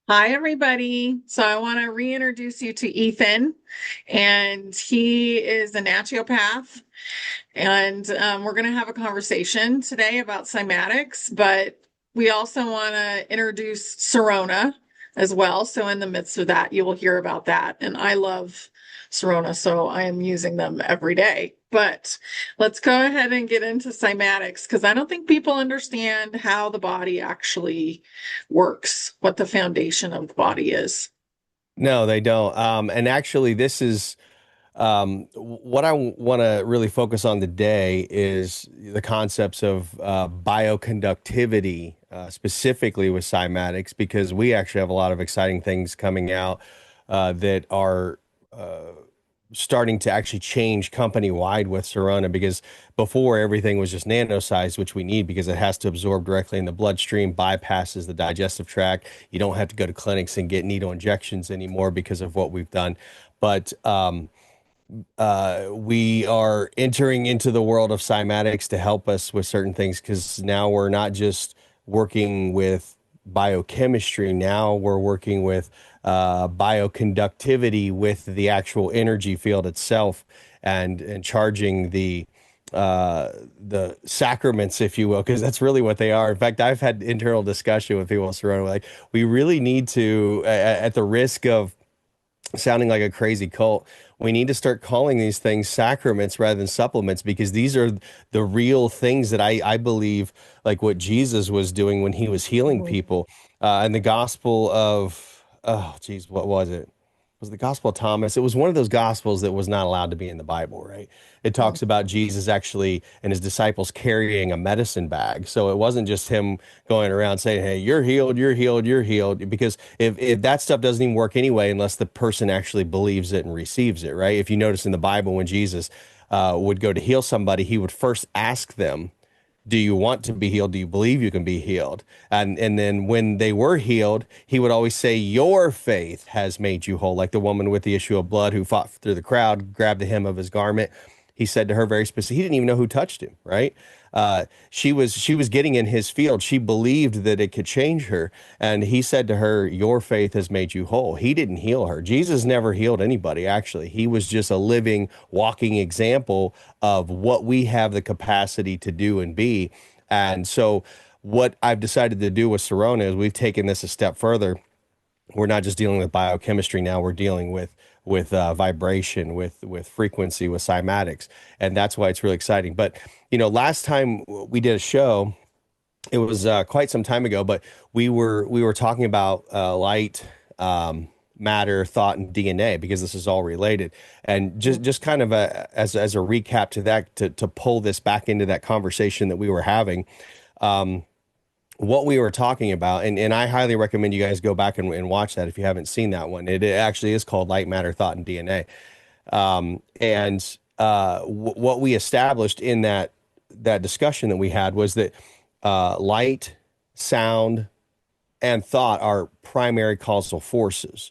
Hi, everybody. So I want to reintroduce you to Ethan, and he is a naturopath. And we're going to have a conversation today about cymatics, but we also want to introduce Sorona as well. So in the midst of that, you will hear about that. And I love Sorona, so I am using them every day. But let's go ahead and get into cymatics because I don't think people understand how the body actually works, what the foundation of the body is. No, they don't. And actually, this is what I want to really focus on today is the concepts of bioconductivity, specifically with cymatics, because we actually have a lot of exciting things coming out that are starting to actually change company wide with Sorona because before everything was just nano sized, which we need because it has to absorb directly in the bloodstream, bypasses the digestive tract. You don't have to go to clinics and get needle injections anymore because of what we've done. But we are entering into the world of cymatics to help us with certain things because now we're not just working with biochemistry. Now we're working with bioconductivity with the actual energy field itself and charging the sacraments, if you will, because that's really what they are. In fact, I've had internal discussion with people surrounding like we really need to, at the risk of sounding like a crazy cult, we need to start calling these things sacraments rather than supplements because these are the real things that I believe, like what Jesus was doing when he was healing Mhm. people. In the Gospel of, oh, geez, what was it? Was the Gospel of Thomas? It was one of those Gospels that was not allowed to be in the Bible, right? It talks about Jesus actually and his disciples carrying a medicine bag. So it wasn't just him going around saying, "Hey, you're healed, you're healed, you're healed," because if that stuff doesn't even work anyway unless the person actually believes it and receives it, right? If you notice in the Bible when Jesus would go to heal somebody, he would first ask them, do you want to be healed? Do you believe you can be healed? And then when they were healed, he would always say, your faith has made you whole. Like the woman with the issue of blood who fought through the crowd, grabbed the hem of his garment. He said to her very specific, he didn't even know who touched him, right? She was getting in his field. She believed that it could change her. And he said to her, your faith has made you whole. He didn't heal her. Jesus never healed anybody, actually. He was just a living, walking example of what we have the capacity to do and be. And so, what I've decided to do with Sorona is we've taken this a step further. We're not just dealing with biochemistry now, we're dealing with vibration, with frequency, with cymatics, and that's why it's really exciting. But last time we did a show, it was quite some time ago, but we were talking about light, matter, thought, and DNA because this is all related. And just kind of as a recap to that, to pull this back into that conversation that we were having, what we were talking about, and I highly recommend you guys go back and watch that if you haven't seen that one. It actually is called Light, Matter, Thought, and DNA. And what we established in that discussion that we had was that light, sound, and thought are primary causal forces.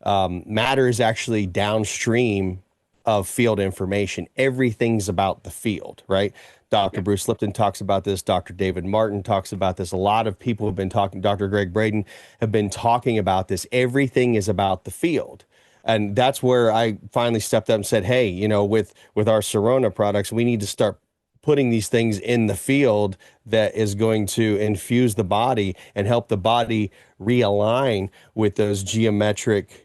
Matter is actually downstream of field information. Everything's about the field, right? Dr. Yeah. Bruce Lipton talks about this. Dr. David Martin talks about this. A lot of people have been talking, Dr. Greg Braden have been talking about this. Everything is about the field. And that's where I finally stepped up and said, hey, with our Sorona products, we need to start putting these things in the field that is going to infuse the body and help the body realign with those geometric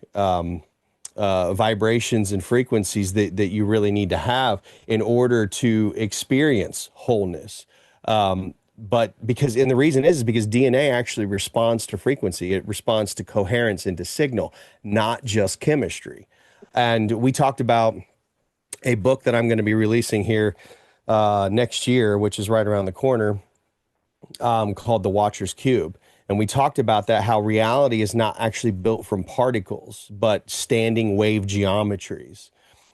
vibrations and frequencies that you really need to have in order to experience wholeness. But and the reason is because DNA actually responds to frequency, it responds to coherence and to signal, not just chemistry. And we talked about a book that I'm going to be releasing here next year, which is right around the corner, called The Watcher's Cube. And we talked about that, how reality is not actually built from particles, but standing wave geometries.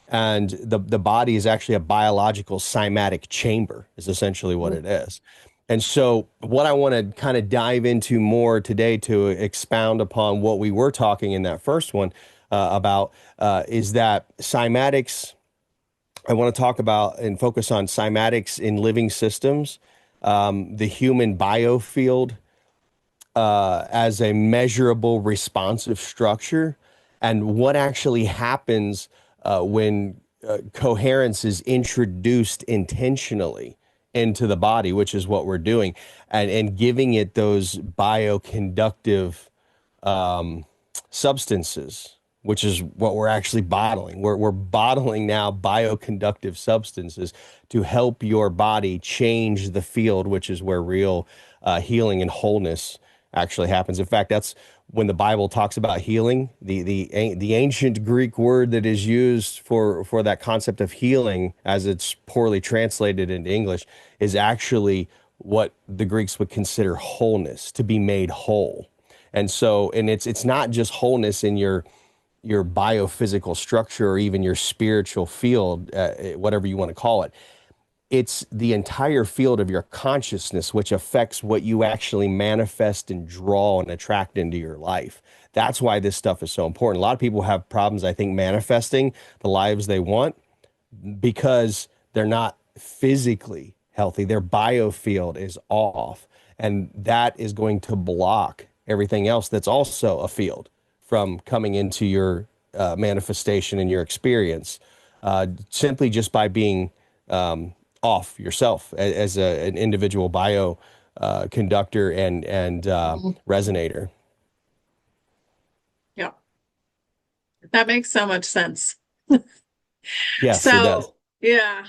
And the body is actually a biological cymatic chamber, is essentially what it is. And so, what I want to kind of dive into more today to expound upon what we were talking in that first one about is that cymatics. I want to talk about and focus on cymatics in living systems, the human biofield, as a measurable, responsive structure, and what actually happens when coherence is introduced intentionally into the body, which is what we're doing, and giving it those bioconductive substances, which is what we're actually bottling. We're bottling now bioconductive substances to help your body change the field, which is where real healing and wholeness actually happens. In fact, that's when the Bible talks about healing. The ancient Greek word that is used for that concept of healing, as it's poorly translated into English, is actually what the Greeks would consider wholeness, to be made whole. And so, and it's not just wholeness in your biophysical structure or even your spiritual field, whatever you want to call it. It's the entire field of your consciousness, which affects what you actually manifest and draw and attract into your life. That's why this stuff is so important. A lot of people have problems, I think, manifesting the lives they want because they're not physically healthy. Their biofield is off, and that is going to block everything else that's also a field from coming into your manifestation and your experience simply just by being off yourself as an individual bio conductor and Mhm. resonator. Yeah, that makes so much sense. Yes, it does. So, yeah,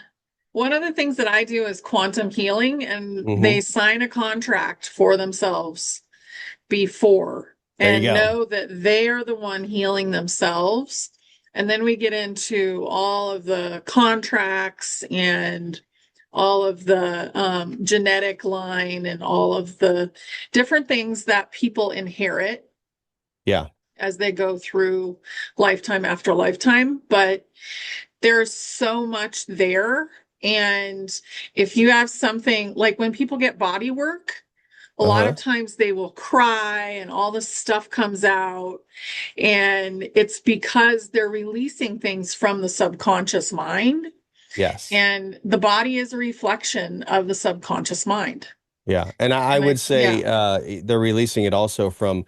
one of the things that I do is quantum healing, and Hmm. they sign a contract for themselves before There you and go. know that they are the one healing themselves. And then we get into all of the contracts and all of the genetic line and all of the different things that people inherit Yeah. as they go through lifetime after lifetime. But there's so much there. And if you have something like when people get body work, a lot of Uh-huh. times they will cry and all this stuff comes out. And it's because they're releasing things from the subconscious mind. Yes. And the body is a reflection of the subconscious mind. Yeah, and I And would I, say yeah, they're releasing it also from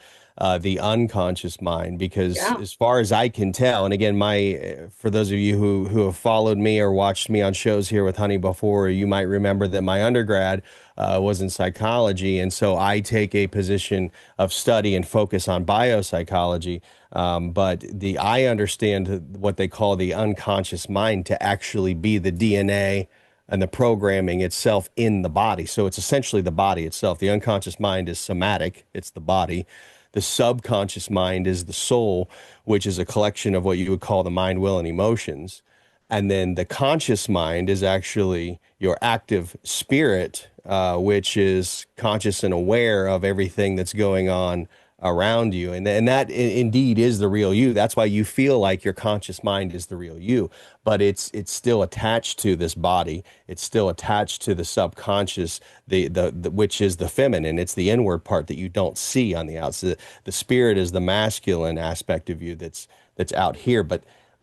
the unconscious mind because, yeah. as far as I can tell, and again, my for those of you who have followed me or watched me on shows here with Honey before, you might remember that my undergrad was in psychology, and so I take a position of study and focus on biopsychology. But I understand what they call the unconscious mind to actually be the DNA and the programming itself in the body. So it's essentially the body itself. The unconscious mind is somatic, it's the body. The subconscious mind is the soul, which is a collection of what you would call the mind, will, and emotions. And then the conscious mind is actually your active spirit, which is conscious and aware of everything that's going on around you. And that indeed is the real you. That's why you feel like your conscious mind is the real you, but it's still attached to this body. It's still attached to the subconscious, the which is the feminine. It's the inward part that you don't see on the outside. The spirit is the masculine aspect of you that's out here. But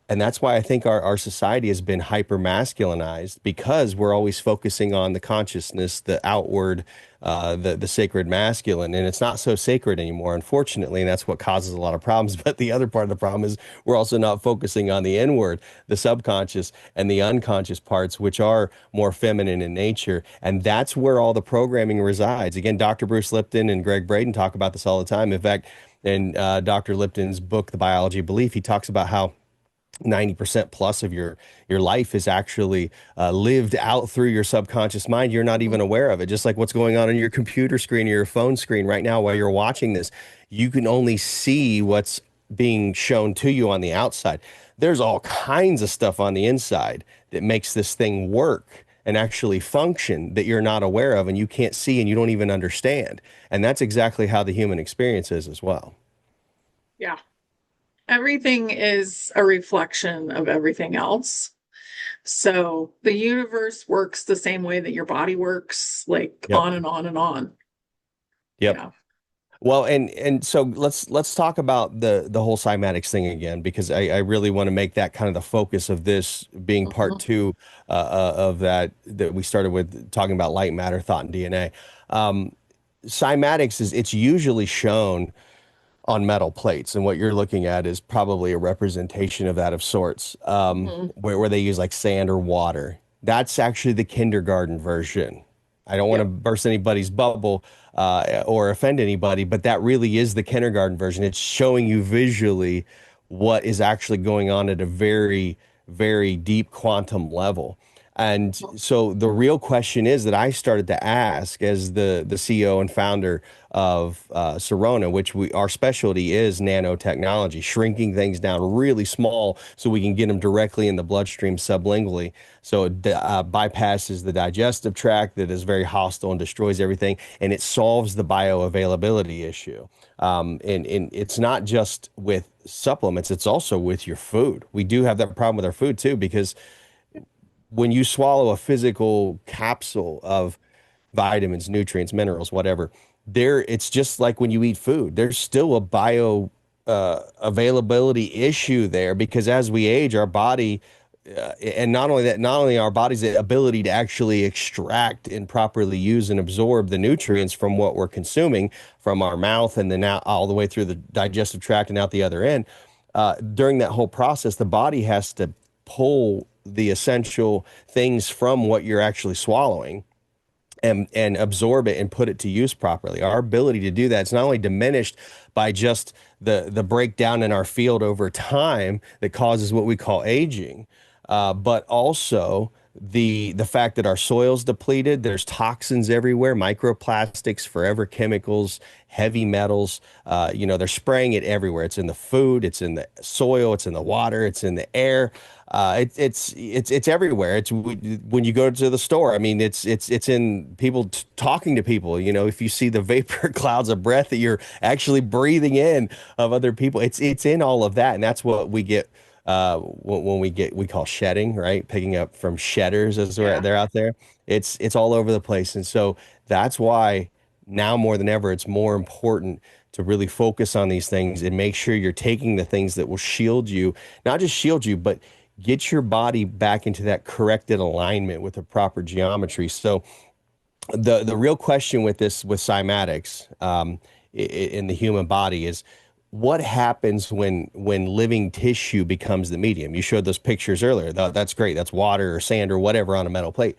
and that's why I think our society has been hyper masculinized because we're always focusing on the consciousness, the outward, the sacred masculine, and it's not so sacred anymore, unfortunately, and that's what causes a lot of problems. But the other part of the problem is we're also not focusing on the inward, the subconscious, and the unconscious parts, which are more feminine in nature, and that's where all the programming resides. Again, Dr. Bruce Lipton and Greg Braden talk about this all the time. In fact, in Dr. Lipton's book, The Biology of Belief, he talks about how 90% plus of your life is actually lived out through your subconscious mind. You're not even aware of it. Just like what's going on your computer screen or your phone screen right now while you're watching this, you can only see what's being shown to you on the outside. There's all kinds of stuff on the inside that makes this thing work and actually function that you're not aware of and you can't see and you don't even understand. And that's exactly how the human experience is as well. Yeah. Everything is a reflection of everything else. So the universe works the same way that your body works, like Yep. on and on and on. Yep. Yeah. Well, and so let's talk about the whole cymatics thing again because I really want to make that kind of the focus of this being part Mhm. two of that we started with talking about light matter, thought, and DNA. cymatics is it's usually shown on metal plates, and what you're looking at is probably a representation of that of sorts, Mhm. where they use like sand or water. That's actually the kindergarten version. I don't want to Yep. burst anybody's bubble or offend anybody, but that really is the kindergarten version. It's showing you visually what is actually going on at a very, very deep quantum level. And so the real question is that I started to ask as the CEO and founder of Sirona, which our specialty is nanotechnology, shrinking things down really small so we can get them directly in the bloodstream sublingually. So it bypasses the digestive tract that is very hostile and destroys everything, and it solves the bioavailability issue. And it's not just with supplements, it's also with your food. We do have that problem with our food too, because when you swallow a physical capsule of vitamins, nutrients, minerals, whatever, there it's just like when you eat food. There's still a bio availability issue there because as we age, our body and not only that, not only our body's ability to actually extract and properly use and absorb the nutrients from what we're consuming from our mouth and then out all the way through the digestive tract and out the other end. During that whole process, the body has to pull the essential things from what you're actually swallowing and absorb it and put it to use properly. Our ability to do that is not only diminished by just the breakdown in our field over time that causes what we call aging, but also the fact that our soil's depleted. There's toxins everywhere, microplastics, forever chemicals, heavy metals. They're spraying it everywhere. It's in the food, it's in the soil, it's in the water, it's in the air. It's everywhere. When you go to the store. I mean, it's in people talking to people. You know, if you see the vapor clouds of breath that you're actually breathing in of other people, it's in all of that, and that's what we get when we call shedding, right? Picking up from shedders as Yeah. they're out there. It's all over the place, and so that's why now more than ever, it's more important to really focus on these things and make sure you're taking the things that will shield you, not just shield you, but get your body back into that corrected alignment with the proper geometry. So the real question with this with cymatics in the human body is what happens when living tissue becomes the medium. You showed those pictures earlier. That's great. That's water or sand or whatever on a metal plate.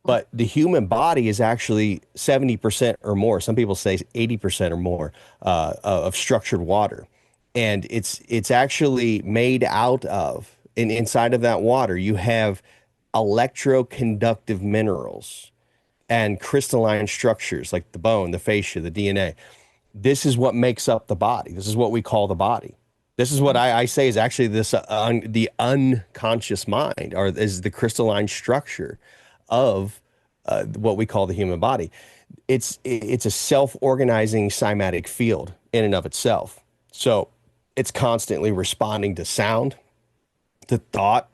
But the human body is actually 70% or more. Some people say 80% or more of structured water. And it's actually made out of, and inside of that water, you have electroconductive minerals and crystalline structures like the bone, the fascia, the DNA. This is what makes up the body. This is what we call the body. This is what I say is actually the unconscious mind, or is the crystalline structure of what we call the human body. It's a self-organizing cymatic field in and of itself. So it's constantly responding to sound, to thought.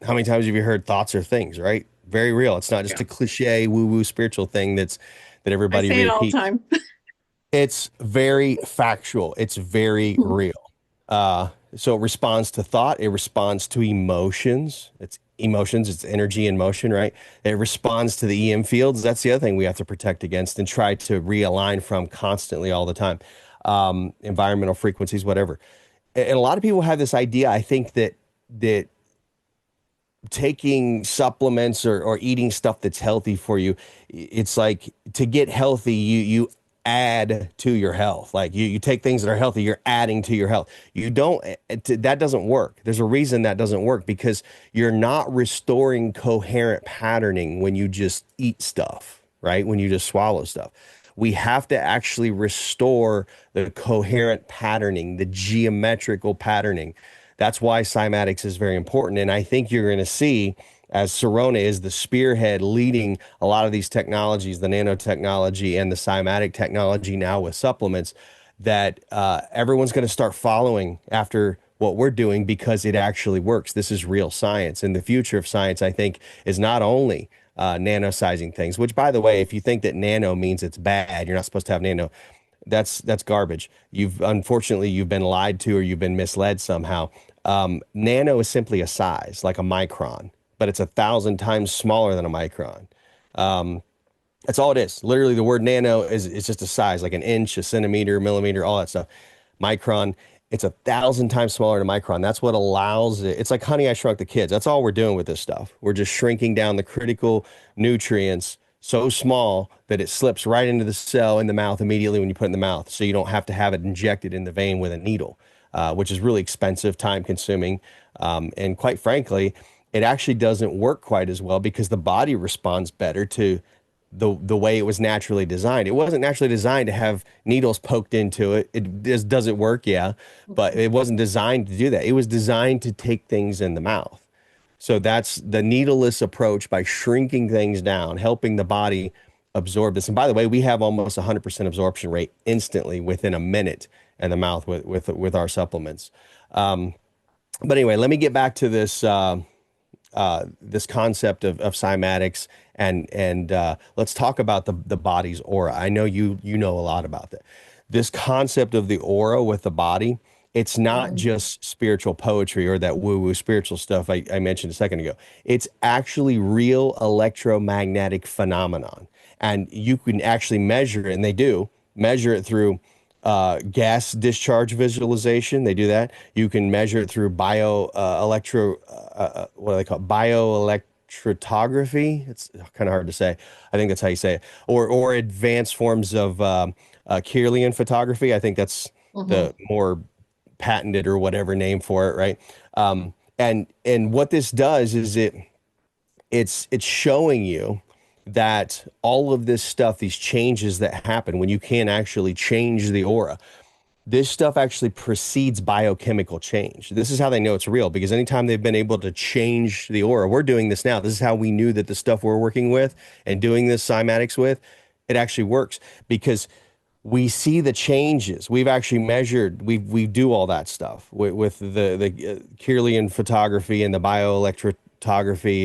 How many times have you heard thoughts are things, right? Very real. It's not just Yeah. a cliche woo-woo spiritual thing that I everybody say it all the repeats. time. It's very factual. It's very real. So it responds to thought. It responds to emotions. It's emotions. It's energy in motion, right? It responds to the EM fields. That's the other thing we have to protect against and try to realign from constantly all the time. Environmental frequencies, whatever. And a lot of people have this idea. I think that taking supplements or eating stuff that's healthy for you, it's like to get healthy, you add to your health. Like you take things that are healthy, you're adding to your health. You don't, that doesn't work. There's a reason that doesn't work because you're not restoring coherent patterning when you just eat stuff, right? When you just swallow stuff. We have to actually restore the coherent patterning, the geometrical patterning. That's why cymatics is very important. And I think you're going to see, as Sirona is the spearhead leading a lot of these technologies, the nanotechnology and the cymatic technology now with supplements, that everyone's going to start following after what we're doing because it actually works. This is real science. And the future of science, I think, is not only nano-sizing things, which, by the way, if you think that nano means it's bad, you're not supposed to have nano. That's garbage. You've been lied to or you've been misled somehow. Nano is simply a size, like a micron, but it's 1,000 times smaller than a micron. That's all it is. Literally, the word nano is just a size, like an inch, a centimeter, millimeter, all that stuff. Micron, it's 1,000 times smaller than micron. That's what allows it. It's like Honey, I Shrunk the Kids. That's all we're doing with this stuff. We're just shrinking down the critical nutrients so small that it slips right into the cell in the mouth immediately when you put it in the mouth. So you don't have to have it injected in the vein with a needle, which is really expensive, time consuming. And quite frankly, it actually doesn't work quite as well because the body responds better to the way it was naturally designed. It wasn't naturally designed to have needles poked into it. Does it work? Yeah, but it wasn't designed to do that. It was designed to take things in the mouth. So that's the needleless approach by shrinking things down, helping the body absorb this. And by the way, we have almost 100% absorption rate instantly within a minute in the mouth with our supplements. But anyway, let me get back to this concept of cymatics and let's talk about the body's aura. I know you know a lot about that. This concept of the aura with the body, it's not Mhm. just spiritual poetry or that woo-woo spiritual stuff I mentioned a second ago. It's actually real electromagnetic phenomenon. And you can actually measure it, and they do measure it through gas discharge visualization. They do that. You can measure it through what do they call it? Bioelectrotography. It's kind of hard to say. I think that's how you say it. Or advanced forms of Kirlian photography. I think that's Mhm. the more patented or whatever name for it, right? And what this does is it's showing you that all of this stuff, these changes that happen when you can actually change the aura, this stuff actually precedes biochemical change. This is how they know it's real because anytime they've been able to change the aura, we're doing this now. This is how we knew that the stuff we're working with and doing this cymatics with, it actually works because we see the changes. We've actually measured. We do all that stuff with the Kirlian photography and the bioelectrotography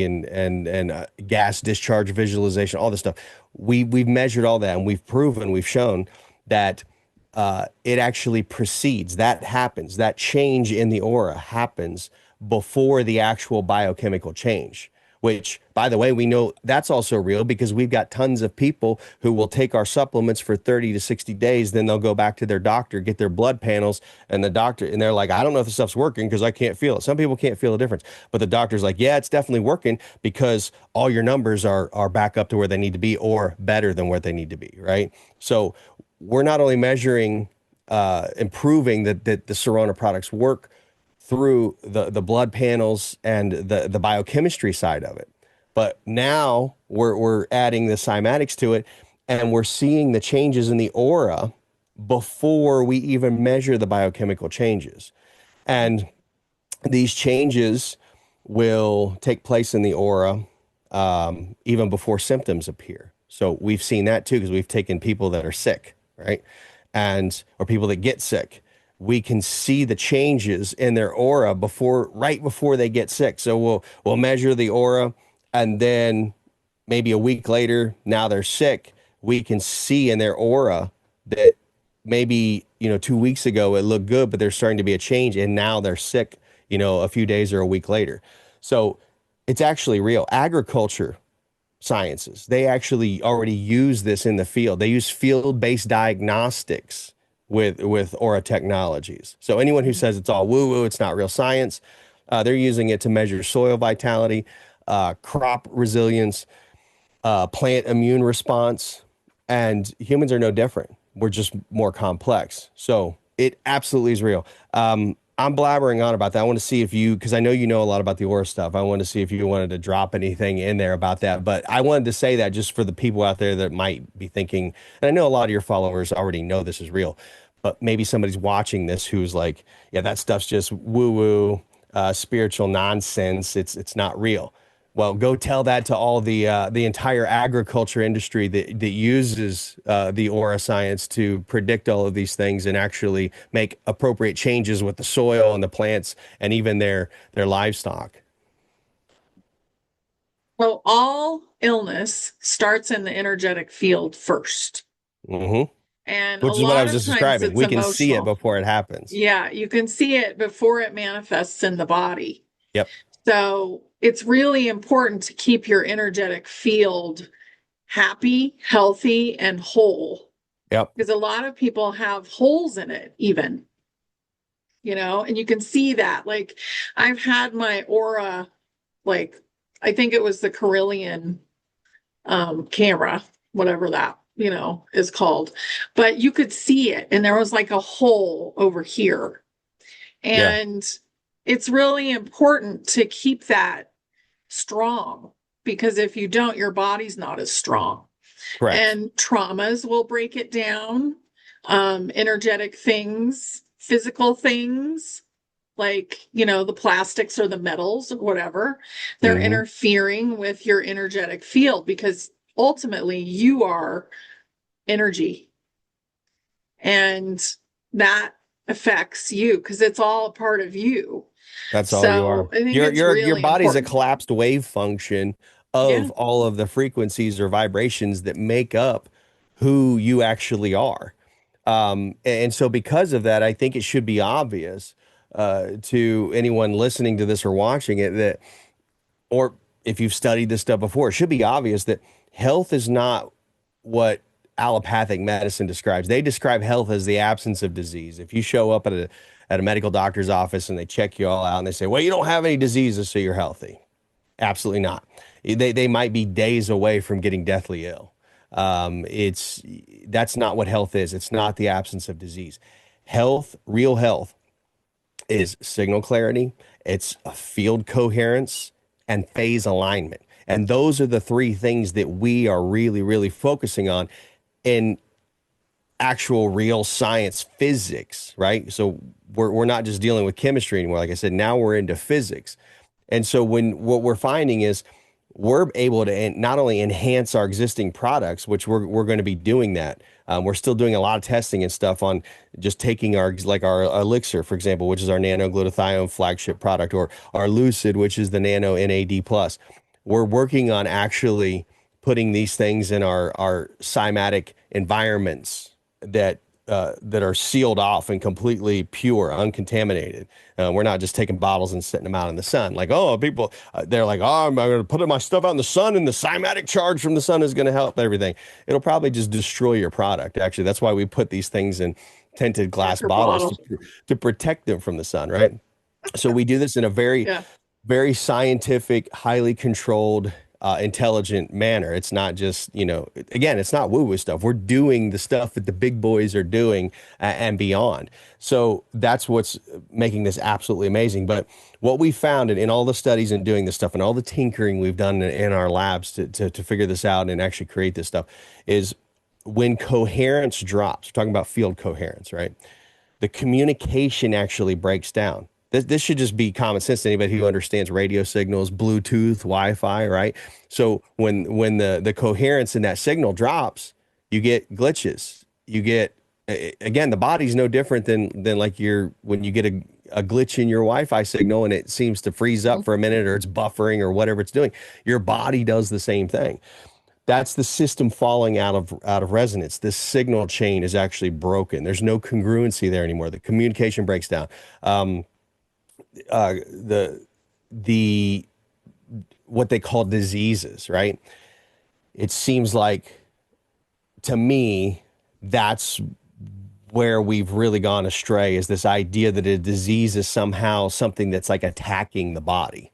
and gas discharge visualization, all this stuff. We've measured all that and we've proven, we've shown that it actually precedes. That happens. That change in the aura happens before the actual biochemical change, which, by the way, we know that's also real because we've got tons of people who will take our supplements for 30 to 60 days. Then they'll go back to their doctor, get their blood panels, and the doctor, and they're like, I don't know if the stuff's working because I can't feel it. Some people can't feel the difference, but the doctor's like, yeah, it's definitely working because all your numbers are back up to where they need to be or better than where they need to be, right? So we're not only measuring, improving that the Serona products work through the blood panels and the biochemistry side of it, but now we're adding the cymatics to it, and we're seeing the changes in the aura before we even measure the biochemical changes. And these changes will take place in the aura even before symptoms appear. So we've seen that too because we've taken people that are sick, right? And or people that get sick. We can see the changes in their aura right before they get sick. So we'll measure the aura, and then maybe a week later, now they're sick. We can see in their aura that maybe 2 weeks ago it looked good, but there's starting to be a change, and now they're sick, a few days or a week later. So it's actually real. Agriculture sciences, they actually already use this in the field. They use field-based diagnostics with aura technologies. So anyone who says it's all woo-woo, it's not real science, they're using it to measure soil vitality, crop resilience, plant immune response, and humans are no different. We're just more complex. So it absolutely is real. I'm blabbering on about that. I want to see if you, because I know you know a lot about the aura stuff. I want to see if you wanted to drop anything in there about that. But I wanted to say that just for the people out there that might be thinking, and I know a lot of your followers already know this is real, but maybe somebody's watching this who's like, yeah, that stuff's just woo-woo, spiritual nonsense. It's not real. Well, go tell that to all the entire agriculture industry that uses the aura science to predict all of these things and actually make appropriate changes with the soil and the plants and even their livestock. Well, all illness starts in the energetic field first. Hmm. And a Which is what I lot was of just times describing. it's We can see it emotional. before it happens. Yeah, you can see it before it manifests in the body. Yep. So it's really important to keep your energetic field happy, healthy, and whole. Yep. Because a lot of people have holes in it, even, and you can see that. Like, I've had my aura, like, I think it was the Carillion camera, whatever that, is called. But you could see it, and there was like a hole over here. Yeah. And it's really important to keep that strong because if you don't, your body's not as strong. Correct. And traumas will break it down. Energetic things, physical things, like, the plastics or the metals or whatever, they're Hmm. interfering with your energetic field because ultimately you are energy. And that affects you because it's all a part of you. That's all you are. So I think Your it's your really body's a important. collapsed wave function Yeah, of all of the frequencies or vibrations that make up who you actually are. And so because of that, I think it should be obvious to anyone listening to this or watching it that, or if you've studied this stuff before, it should be obvious that health is not what allopathic medicine describes. They describe health as the absence of disease. If you show up at a medical doctor's office and they check you all out and they say, "Well, you don't have any diseases, so you're healthy." Absolutely not. They might be days away from getting deathly ill. It's That's not what health is. It's not the absence of disease. Health, real health, is signal clarity, it's a field coherence, and phase alignment. And those are the three things that we are really, really focusing on in actual real science physics, right? So we're not just dealing with chemistry anymore. Like I said, now we're into physics. And so when what we're finding is we're able to not only enhance our existing products, which we're going to be doing that. We're still doing a lot of testing and stuff on just taking our elixir, for example, which is our nano glutathione flagship product, or our Lucid, which is the nano NAD plus. We're working on actually putting these things in our cymatic environments that are sealed off and completely pure, uncontaminated. We're not just taking bottles and setting them out in the sun. Like, oh, people, they're like, oh, I'm going to put my stuff out in the sun, and the cymatic charge from the sun is going to help everything. It'll probably just destroy your product. Actually, that's why we put these things in tinted glass paper bottles bottle. to protect them from the sun, right? So we do this in a very Yeah. very scientific, highly controlled, intelligent manner. It's not just, again, it's not woo woo stuff. We're doing the stuff that the big boys are doing and beyond. So that's what's making this absolutely amazing. But what we found in all the studies and doing this stuff and all the tinkering we've done in our labs to figure this out and actually create this stuff is when coherence drops, we're talking about field coherence, right? The communication actually breaks down. This should just be common sense to anybody who understands radio signals, Bluetooth, Wi-Fi, right? So when the coherence in that signal drops, you get glitches. You get again, the body's no different than like when you get a glitch in your Wi-Fi signal and it seems to freeze up for a minute or it's buffering or whatever it's doing. Your body does the same thing. That's the system falling out of resonance. This signal chain is actually broken. There's no congruency there anymore. The communication breaks down. Um, the what they call diseases, right? It seems like to me that's where we've really gone astray, is this idea that a disease is somehow something that's like attacking the body.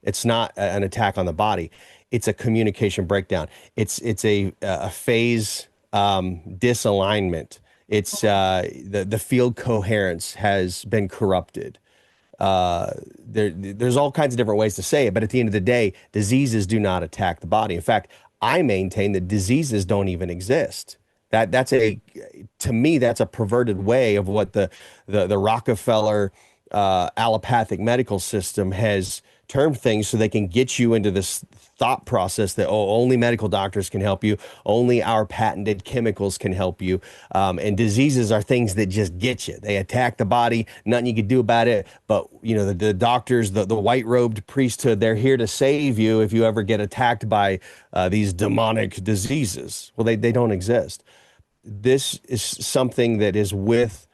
It's not an attack on the body. It's a communication breakdown. It's a phase disalignment. It's the field coherence has been corrupted. There's all kinds of different ways to say it, but at the end of the day, diseases do not attack the body. In fact, I maintain that diseases don't even exist. That's to me, that's a perverted way of what the Rockefeller allopathic medical system has termed things so they can get you into this thought process that, oh, only medical doctors can help you, only our patented chemicals can help you, and diseases are things that just get you. They attack the body, nothing you can do about it. But the doctors, the white robed priesthood, they're here to save you if you ever get attacked by these demonic diseases. Well, they don't exist. This is something that is with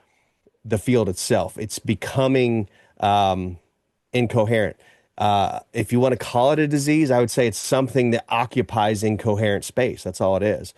the field itself. It's becoming incoherent. If you want to call it a disease, I would say it's something that occupies incoherent space. That's all it is.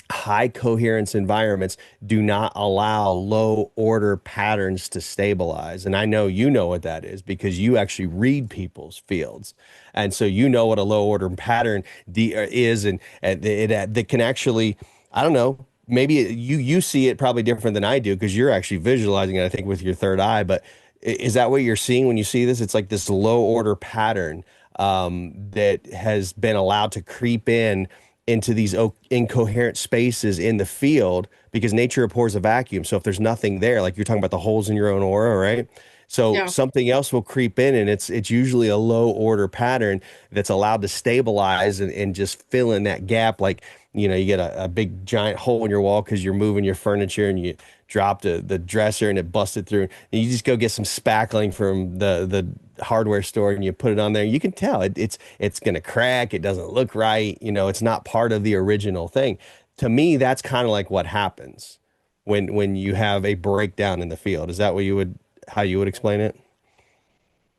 High coherence environments do not allow low order patterns to stabilize. And I know you know what that is because you actually read people's fields. And so you know what a low order pattern is, and that can actually, I don't know, maybe you see it probably different than I do because you're actually visualizing it, I think, with your third eye. But is that what you're seeing when you see this? It's like this low order pattern that has been allowed to creep in into these incoherent spaces in the field because nature abhors a vacuum. So if there's nothing there, like you're talking about the holes in your own aura, right? So Yeah. something else will creep in, and it's usually a low order pattern that's allowed to stabilize and just fill in that gap. Like, you get a big giant hole in your wall because you're moving your furniture and you dropped the dresser and it busted through. And you just go get some spackling from the hardware store and you put it on there. You can tell it's gonna crack. It doesn't look right. It's not part of the original thing. To me, that's kind of like what happens when you have a breakdown in the field. Is that what you would how you would explain it?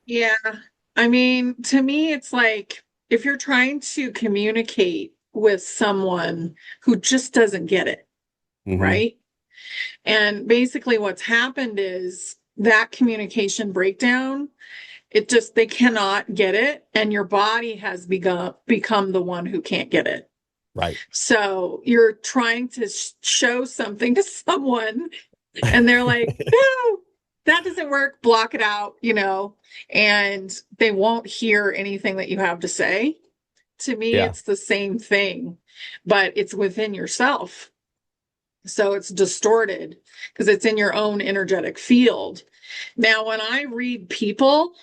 Yeah. I mean, to me, it's like if you're trying to communicate with someone who just doesn't get it, Hmm. right? And basically, what's happened is that communication breakdown, they cannot get it, and your body has become the one who can't get it. Right. So you're trying to show something to someone, and they're like, no, that doesn't work, block it out, and they won't hear anything that you have to say. To me, Yeah. it's the same thing, but it's within yourself. So it's distorted because it's in your own energetic field. Now, when I read people,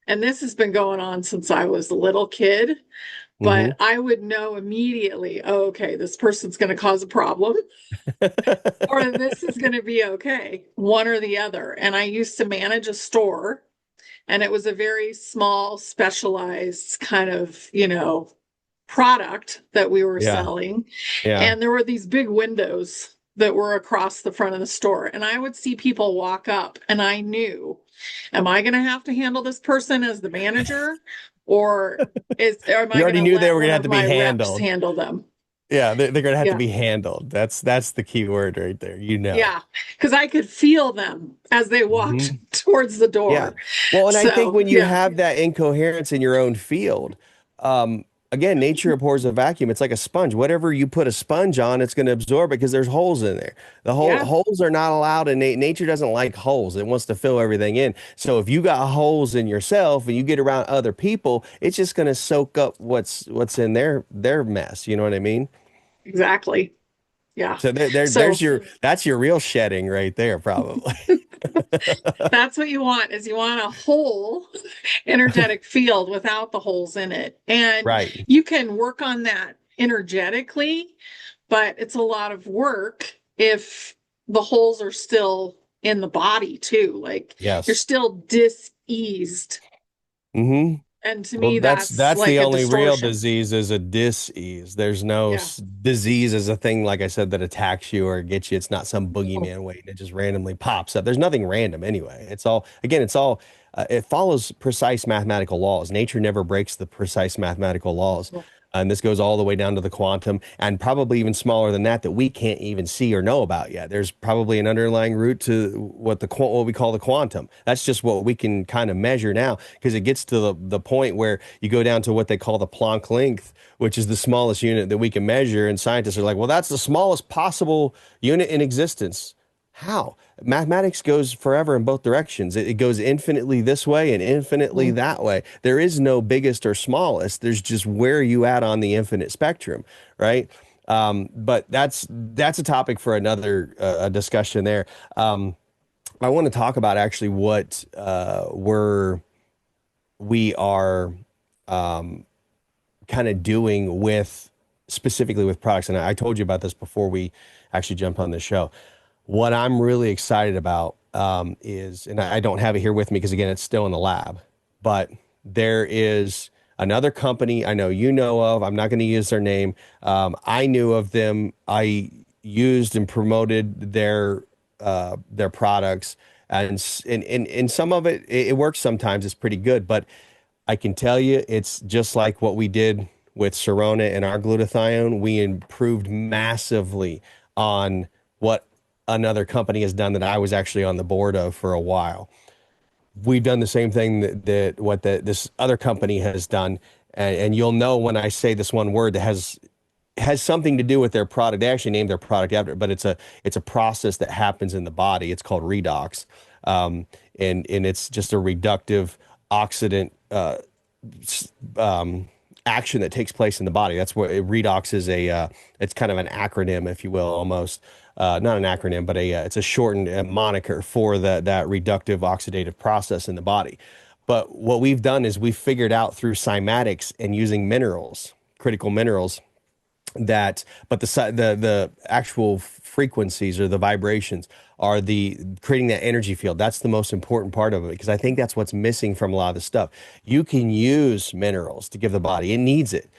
and this has been going on since I was a little kid, Hmm. but I would know immediately, oh, okay, this person's going to cause a problem or this is going to be okay, one or the other. And I used to manage a store, and it was a very small, specialized kind of product that we were Yeah. selling. Yeah. And there were these big windows that were across the front of the store. And I would see people walk up, and I knew, am I going to have to handle this person as the manager? Or am You I going already to knew they let were one gonna have of to be my reps handled. handle them? Yeah, they're gonna have to Yeah. be handled. That's the key word right there. You know. Yeah. Because I could feel them as they walked Hmm. towards the Yeah. door. Well, and I think So, when you yeah. have that incoherence in your own field, again, nature abhors a vacuum. It's like a sponge. Whatever you put a sponge on, it's going to absorb it because there's holes in there. The Yeah. holes are not allowed, and nature doesn't like holes. It wants to fill everything in. So if you got holes in yourself and you get around other people, it's just going to soak up what's in their mess. You know what I mean? Exactly. Yeah. So there's So that's your real shedding right there, probably. that's what you want is you want a whole energetic field without the holes in it. And Right. you can work on that energetically, but it's a lot of work if the holes are still in the body too. Like you're Yes. still diseased. Hmm. And to Well, me, that's that's that's like the a only real distortion. disease is a dis-ease. There's no Yeah. disease as a thing, like I said, that attacks you or gets you. It's not some boogeyman waiting. It just randomly pops up. There's nothing random anyway. It follows precise mathematical laws. Nature never breaks the precise mathematical laws. And this goes all the way down to the quantum and probably even smaller than that we can't even see or know about yet. There's probably an underlying root to what we call the quantum. That's just what we can kind of measure now because it gets to the point where you go down to what they call the Planck length, which is the smallest unit that we can measure. And scientists are like, well, that's the smallest possible unit in existence. How? Mathematics goes forever in both directions. It goes infinitely this way and infinitely Mhm. that way. There is no biggest or smallest. There's just where you at on the infinite spectrum, right? But that's a topic for another a discussion there. I want to talk about actually what we are kind of doing with specifically with products. And I told you about this before we actually jumped on the show. What I'm really excited about is, and I don't have it here with me because again, it's still in the lab, but there is another company I know you know of. I'm not going to use their name. I knew of them. I used and promoted their their products, and some of it works sometimes. It's pretty good, but I can tell you, it's just like what we did with Sirona and our glutathione. We improved massively on what another company has done that I was actually on the board of for a while. We've done the same thing that what this other company has done, and you'll know when I say this one word that has something to do with their product. They actually named their product after it, but it's a process that happens in the body. It's called redox, and it's just a reductive oxidant um, action that takes place in the body. That's what redox is it's kind of an acronym, if you will, almost. Not an acronym, but it's a shortened moniker for that reductive oxidative process in the body. But what we've done is we've figured out through cymatics and using minerals, critical minerals, but the actual frequencies or the vibrations are the creating that energy field. That's the most important part of it, because I think that's what's missing from a lot of the stuff. You can use minerals to give the body; it needs it.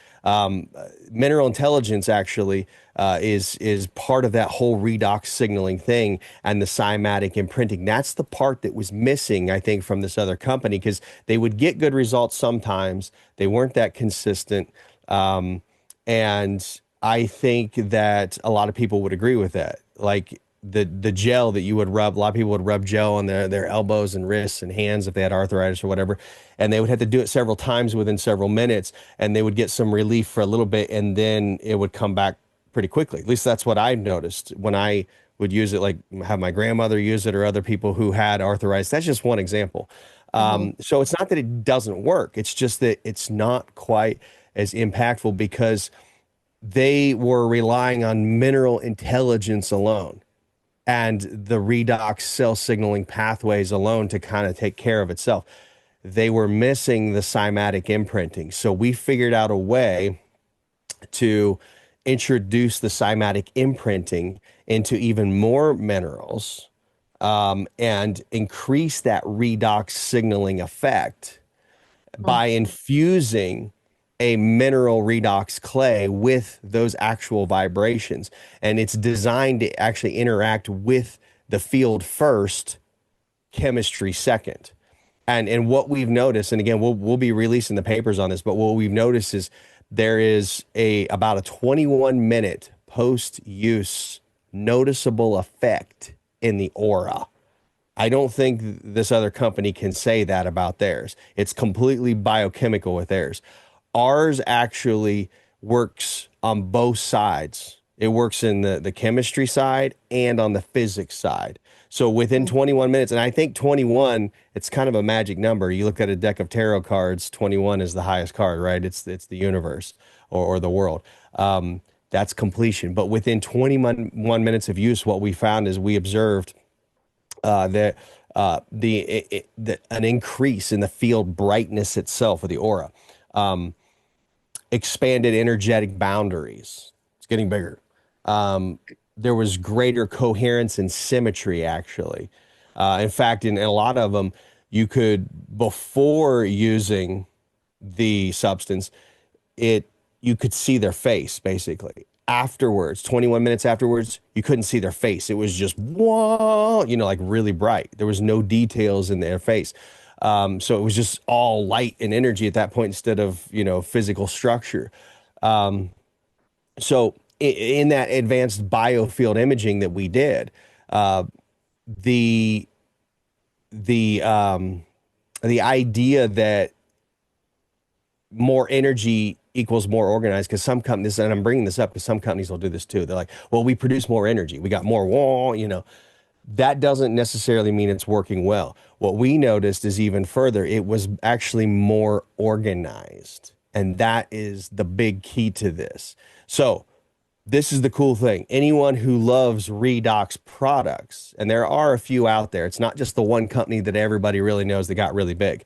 Mineral intelligence actually is part of that whole redox signaling thing and the cymatic imprinting. That's the part that was missing, I think, from this other company, because they would get good results sometimes. They weren't that consistent. And I think that a lot of people would agree with that. Like the gel that you would rub, a lot of people would rub gel on their elbows and wrists and hands if they had arthritis or whatever. And they would have to do it several times within several minutes, and they would get some relief for a little bit, and then it would come back pretty quickly. At least that's what I've noticed when I would use it, like have my grandmother use it or other people who had arthritis. That's just one example. Hmm. So it's not that it doesn't work. It's just that it's not quite as impactful because they were relying on mineral intelligence alone and the redox cell signaling pathways alone to kind of take care of itself. They were missing the cymatic imprinting. So we figured out a way to introduce the cymatic imprinting into even more minerals, and increase that redox signaling effect by infusing a mineral redox clay with those actual vibrations. And it's designed to actually interact with the field first, chemistry second. And what we've noticed, and again, we'll be releasing the papers on this, but what we've noticed is there is about a 21-minute post-use noticeable effect in the aura. I don't think this other company can say that about theirs. It's completely biochemical with theirs. Ours actually works on both sides. It works in the chemistry side and on the physics side. So within 21 minutes, and I think 21, it's kind of a magic number. You look at a deck of tarot cards, 21 is the highest card, right? It's the universe or the world. That's completion. But within 21 minutes of use, what we found is we observed that an increase in the field brightness itself of the aura, expanded energetic boundaries. It's getting bigger. Um, there was greater coherence and symmetry, actually. In fact, in a lot of them, you could, before using the substance, it you could see their face basically. Afterwards, 21 minutes afterwards, you couldn't see their face. It was just whoa, like really bright. There was no details in their face. So it was just all light and energy at that point instead of, physical structure. So in that advanced biofield imaging that we did, the the the idea that more energy equals more organized, because some companies, and I'm bringing this up because some companies will do this too. They're like, well, we produce more energy. We got more, that doesn't necessarily mean it's working well. What we noticed is even further, it was actually more organized. And that is the big key to this. So this is the cool thing. Anyone who loves redox products, and there are a few out there, it's not just the one company that everybody really knows that got really big.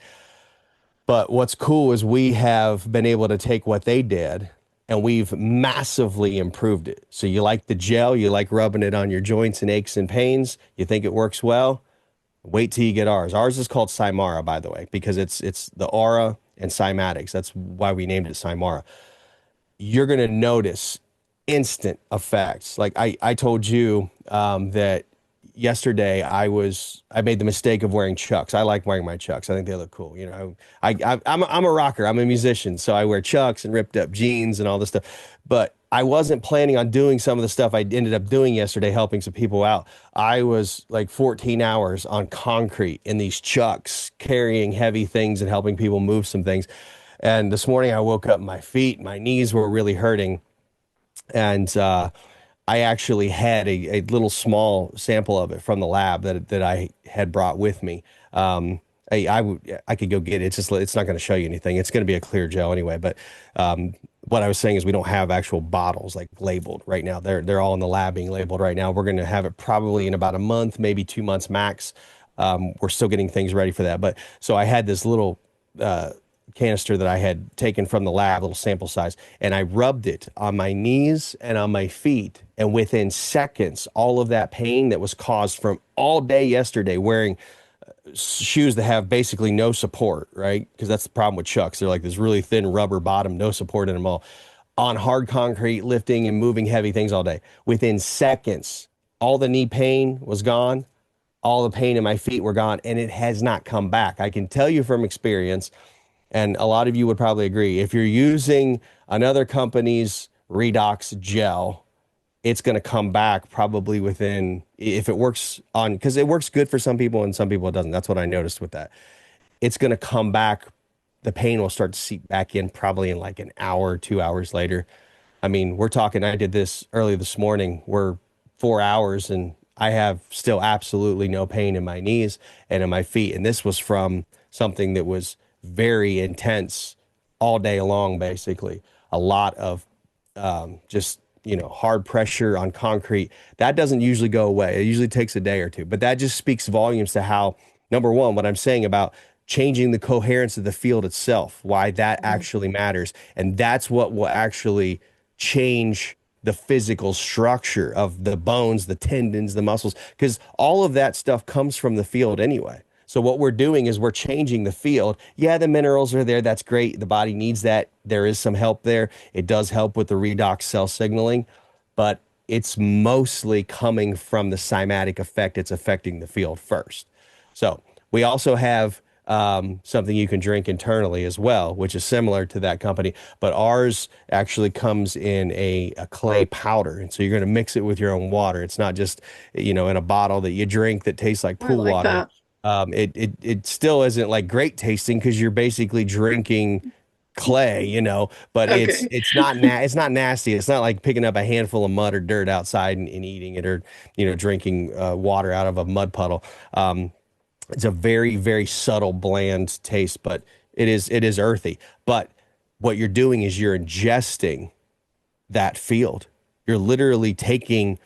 But what's cool is we have been able to take what they did and we've massively improved it. So you like the gel, you like rubbing it on your joints and aches and pains, you think it works well, wait till you get ours. Ours is called Cymara, by the way, because it's the aura and cymatics. That's why we named it Cymara. You're going to notice instant effects. Like I told you, that yesterday I made the mistake of wearing Chucks. I like wearing my Chucks. I think they look cool. You know, I'm a rocker. I'm a musician, so I wear Chucks and ripped up jeans and all this stuff. But I wasn't planning on doing some of the stuff I ended up doing yesterday, helping some people out. I was like 14 hours on concrete in these Chucks, carrying heavy things and helping people move some things. And this morning I woke up, my feet, my knees were really hurting, and I actually had a little small sample of it from the lab that I had brought with me. I could go get it. It's just it's not going to show you anything. It's going to be a clear gel anyway. But what I was saying is we don't have actual bottles like labeled right now. They're all in the lab being labeled right now. We're going to have it probably in about a month, maybe 2 months max. We're still getting things ready for that. But so I had this little canister that I had taken from the lab, little sample size, and I rubbed it on my knees and on my feet. And within seconds, all of that pain that was caused from all day yesterday wearing shoes that have basically no support, right? Because that's the problem with Chucks. They're like this really thin rubber bottom, no support in them all. On hard concrete, lifting and moving heavy things all day. Within seconds, all the knee pain was gone. All the pain in my feet were gone, and it has not come back. I can tell you from experience, and a lot of you would probably agree, if you're using another company's Redox gel, it's going to come back probably within, if it works on, because it works good for some people and some people it doesn't. That's what I noticed with that. It's going to come back. The pain will start to seep back in probably in like an hour, 2 hours later. I mean, we're talking, I did this early this morning. We're 4 hours and I have still absolutely no pain in my knees and in my feet. And this was from something that was very intense all day long, basically. A lot of just, hard pressure on concrete. That doesn't usually go away. It usually takes a day or two. But that just speaks volumes to how, number one, what I'm saying about changing the coherence of the field itself, why that Mhm. actually matters. And that's what will actually change the physical structure of the bones, the tendons, the muscles, because all of that stuff comes from the field anyway. So what we're doing is we're changing the field. Yeah, the minerals are there. That's great. The body needs that. There is some help there. It does help with the redox cell signaling, but it's mostly coming from the cymatic effect. It's affecting the field first. So we also have something you can drink internally as well, which is similar to that company. But ours actually comes in a clay powder. And so you're going to mix it with your own water. It's not just, in a bottle that you drink that tastes like I pool like water. that. It still isn't like great tasting because you're basically drinking clay, but it's Okay. it's not it's not nasty. It's not like picking up a handful of mud or dirt outside and eating it or drinking water out of a mud puddle. It's a very, very subtle, bland taste, but it is earthy. But what you're doing is you're ingesting that field. You're literally taking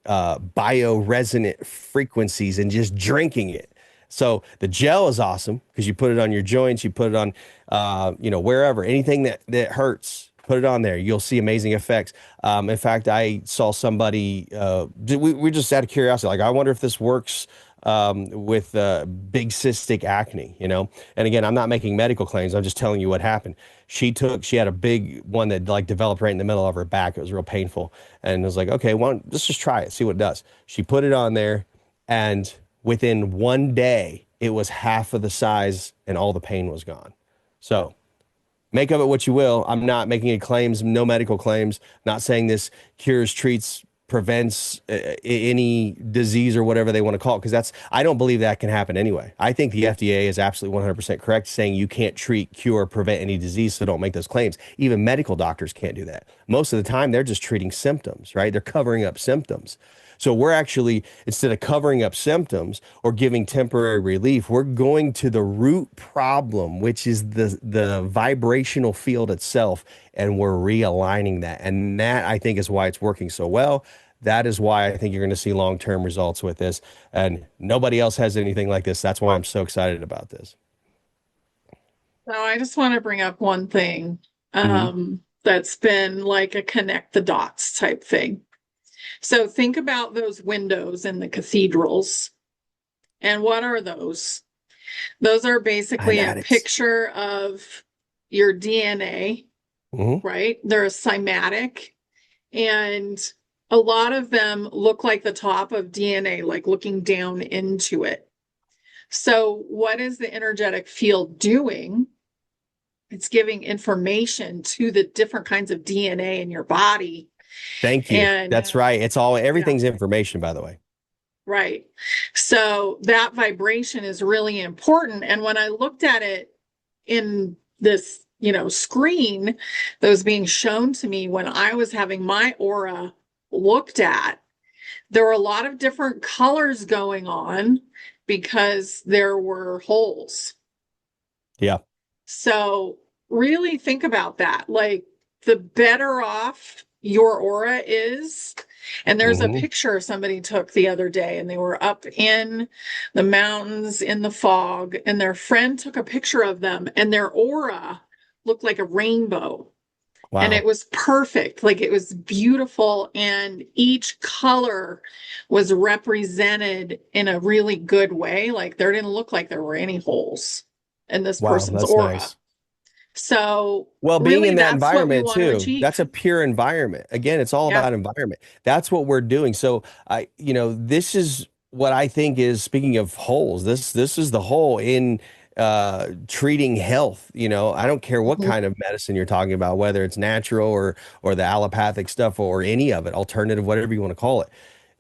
bioresonant frequencies and just drinking it. So the gel is awesome because you put it on your joints, you put it on, wherever, anything that hurts, put it on there. You'll see amazing effects. In fact, I saw somebody, we just out of curiosity, like, I wonder if this works with big cystic acne, And again, I'm not making medical claims. I'm just telling you what happened. She had a big one that like developed right in the middle of her back. It was real painful. And I was like, okay, well, let's just try it, see what it does. She put it on there, and within one day, it was half of the size and all the pain was gone. So make of it what you will. I'm not making any claims, no medical claims, not saying this cures, treats, prevents any disease or whatever they want to call it, because I don't believe that can happen anyway. I think the FDA is absolutely 100% correct saying you can't treat, cure, prevent any disease, so don't make those claims. Even medical doctors can't do that. Most of the time, they're just treating symptoms, right? They're covering up symptoms. So we're actually, instead of covering up symptoms or giving temporary relief, we're going to the root problem, which is the vibrational field itself, and we're realigning that. And that, I think, is why it's working so well. That is why I think you're going to see long-term results with this. And nobody else has anything like this. That's why I'm so excited about this. So I just want to bring up one thing Hmm. that's been like a connect the dots type thing. So think about those windows in the cathedrals. And what are those? Those are I basically know a it's. picture of your DNA, Hmm. right? They're a cymatic. And a lot of them look like the top of DNA, like looking down into it. So, what is the energetic field doing? It's giving information to the different kinds of DNA in your body. Thank you. And That's right. It's all yeah, everything's information, by the way. right. So that vibration is really important. And when I looked at it in this, screen that was being shown to me when I was having my aura looked at, there were a lot of different colors going on because there were holes. Yeah. So really think about that. Like the better off your aura is. And there's a Hmm. picture somebody took the other day, and they were up in the mountains in the fog, and their friend took a picture of them, and their aura looked like a rainbow. And it Wow. was perfect. Like it was beautiful. And each color was represented in a really good way. Like there didn't look like there were any holes in this Wow. person's That's aura. nice. So Well, being really in that that's what we environment want to too, achieve. that's a pure environment. Again, it's all Yeah. about environment. That's what we're doing. So this is what I think is speaking of holes, this is the hole in treating health. I don't care what Mhm. kind of medicine you're talking about, whether it's natural or the allopathic stuff or any of it, alternative, whatever you want to call it.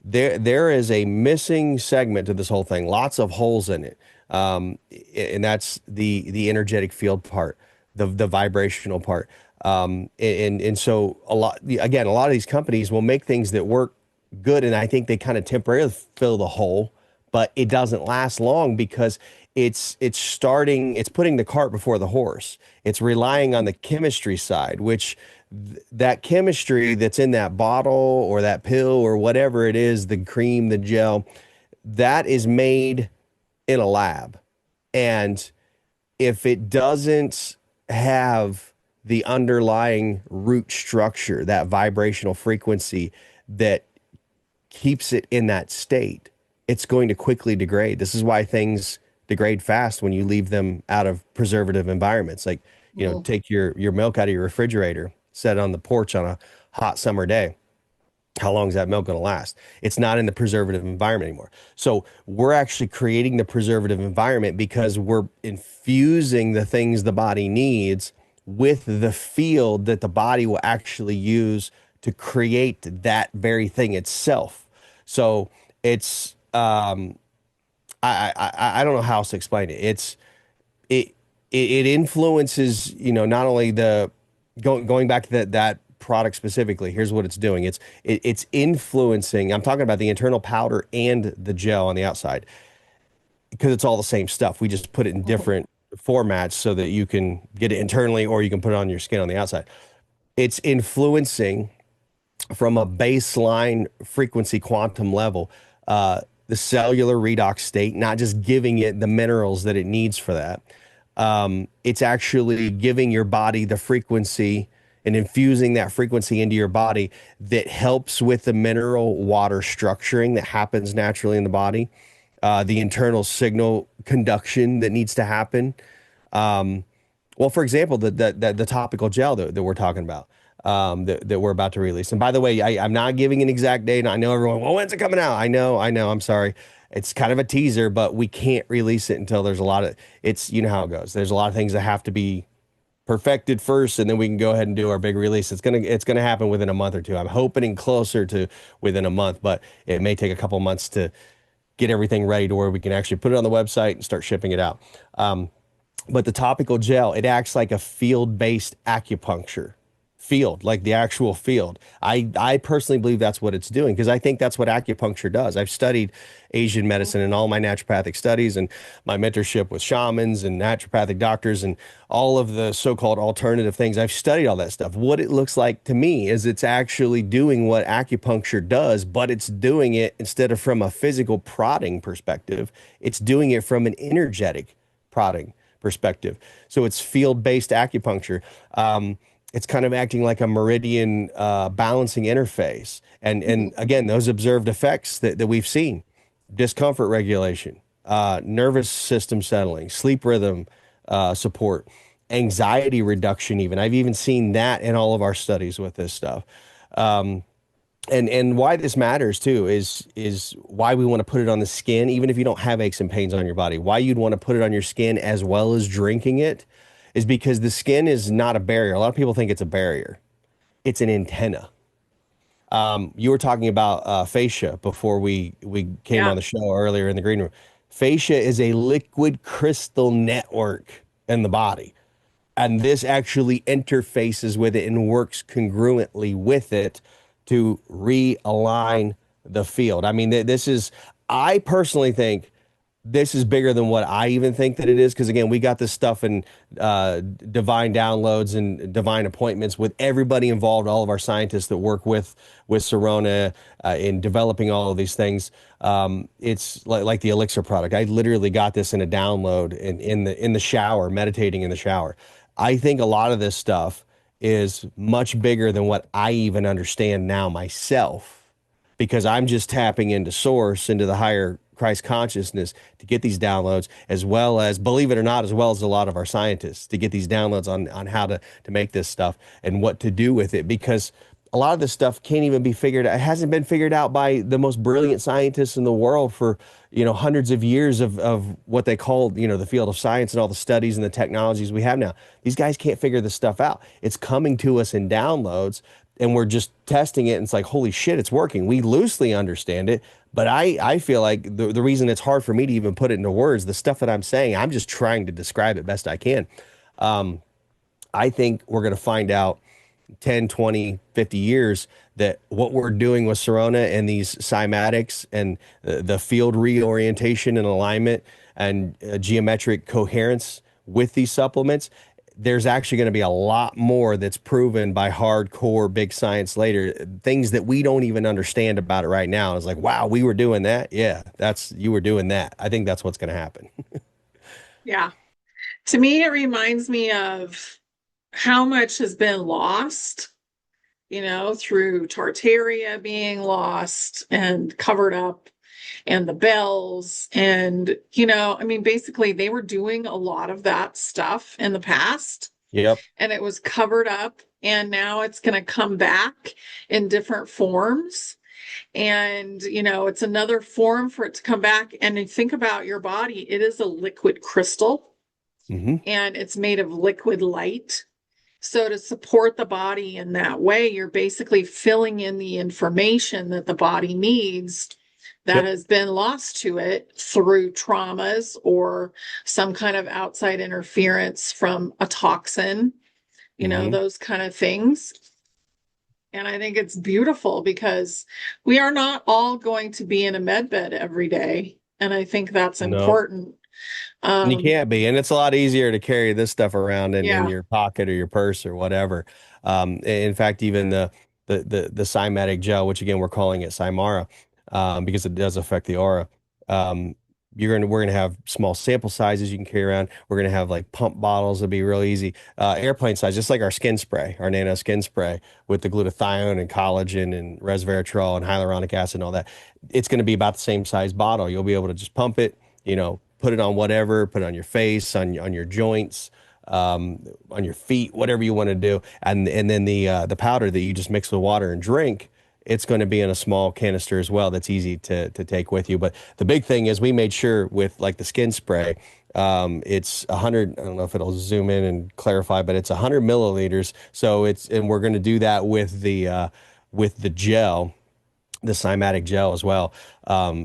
There is a missing segment to this whole thing, lots of holes in it. And that's the energetic field part, the vibrational part. And so a lot of these companies will make things that work good, and I think they kind of temporarily fill the hole, but it doesn't last long because it's putting the cart before the horse. It's relying on the chemistry side, which that chemistry that's in that bottle or that pill or whatever it is, the cream, the gel, that is made in a lab. And if it doesn't have the underlying root structure, that vibrational frequency that keeps it in that state, it's going to quickly degrade. This is why things degrade fast when you leave them out of preservative environments. Like, Mhm. take your milk out of your refrigerator, set it on the porch on a hot summer day. How long is that milk going to last? It's not in the preservative environment anymore. So we're actually creating the preservative environment because we're infusing the things the body needs with the field that the body will actually use to create that very thing itself. So it's I don't know how else to explain it. It it influences, not only the going back to that product specifically. Here's what it's doing. It's influencing. I'm talking about the internal powder and the gel on the outside because it's all the same stuff. We just put it in Mhm. different formats so that you can get it internally or you can put it on your skin on the outside. It's influencing from a baseline frequency quantum level, the cellular redox state, not just giving it the minerals that it needs for that. It's actually giving your body the frequency and infusing that frequency into your body that helps with the mineral water structuring that happens naturally in the body, the internal signal conduction that needs to happen. Well, for example, the topical gel that we're talking about, that we're about to release. And by the way, I'm not giving an exact date. I know everyone, well, when's it coming out? I know. I'm sorry. It's kind of a teaser, but we can't release it until there's a lot of, you know how it goes. There's a lot of things that have to be perfected first, and then we can go ahead and do our big release. It's gonna happen within a month or two. I'm hoping closer to within a month, but it may take a couple months to get everything ready to where we can actually put it on the website and start shipping it out. But the topical gel, it acts like a field-based acupuncture field, like the actual field. I personally believe that's what it's doing because I think that's what acupuncture does. I've studied Asian medicine in all my naturopathic studies and my mentorship with shamans and naturopathic doctors and all of the so-called alternative things. I've studied all that stuff. What it looks like to me is it's actually doing what acupuncture does, but it's doing it instead of from a physical prodding perspective, it's doing it from an energetic prodding perspective. So it's field-based acupuncture. It's kind of acting like a meridian balancing interface. And again, those observed effects that we've seen, discomfort regulation, nervous system settling, sleep rhythm support, anxiety reduction even. I've even seen that in all of our studies with this stuff. And why this matters too is why we want to put it on the skin, even if you don't have aches and pains on your body. Why you'd want to put it on your skin as well as drinking it is because the skin is not a barrier. A lot of people think it's a barrier. It's an antenna. You were talking about fascia before we came Yeah. on the show earlier in the green room. Fascia is a liquid crystal network in the body, and this actually interfaces with it and works congruently with it to realign the field. I mean, this is, I personally think this is bigger than what I even think that it is. Because again, we got this stuff in divine downloads and divine appointments with everybody involved, all of our scientists that work with Sorona in developing all of these things. It's like the Elixir product. I literally got this in a download in the shower, meditating in the shower. I think a lot of this stuff is much bigger than what I even understand now myself because I'm just tapping into source, into the higher Christ consciousness to get these downloads, as well as, believe it or not, as well as a lot of our scientists to get these downloads on how to make this stuff and what to do with it. Because a lot of this stuff can't even be figured out. It hasn't been figured out by the most brilliant scientists in the world for, hundreds of years of what they call, the field of science and all the studies and the technologies we have now. These guys can't figure this stuff out. It's coming to us in downloads and we're just testing it and it's like, holy shit, it's working. We loosely understand it, but I feel like the reason it's hard for me to even put it into words, the stuff that I'm saying, I'm just trying to describe it best I can. I think we're going to find out 10, 20, 50 years that what we're doing with Sorona and these cymatics and the field reorientation and alignment and geometric coherence with these supplements, there's actually going to be a lot more that's proven by hardcore big science later, things that we don't even understand about it right now. It's like, wow, we were doing that. Yeah, you were doing that. I think that's what's going to happen. Yeah. To me, it reminds me of how much has been lost, through Tartaria being lost and covered up and the bells. And, I mean, basically, they were doing a lot of that stuff in the past Yep. and it was covered up. And now it's going to come back in different forms. And, it's another form for it to come back. And you think about your body, it is a liquid crystal Hmm. and it's made of liquid light. So to support the body in that way, you're basically filling in the information that the body needs that Yep. has been lost to it through traumas or some kind of outside interference from a toxin, Hmm. those kind of things. And I think it's beautiful because we are not all going to be in a med bed every day. And I think that's No. important. And you Um, can't be. And it's a lot easier to carry this stuff around in yeah, your pocket or your purse or whatever. In fact, even the Cymatic gel, which again we're calling it Cymara, because it does affect the aura. Um, we're gonna have small sample sizes you can carry around. We're gonna have like pump bottles that'll be real easy. Airplane size, just like our skin spray, our nano skin spray with the glutathione and collagen and resveratrol and hyaluronic acid and all that. It's gonna be about the same size bottle. You'll be able to just pump it, put it on whatever, put it on your face, on your joints, on your feet, whatever you want to do, and then the powder that you just mix with water and drink. It's going to be in a small canister as well. That's easy to take with you. But the big thing is we made sure with like the skin spray, it's 100. I don't know if it'll zoom in and clarify, but it's 100 milliliters. So and we're going to do that with the gel, the cymatic gel as well,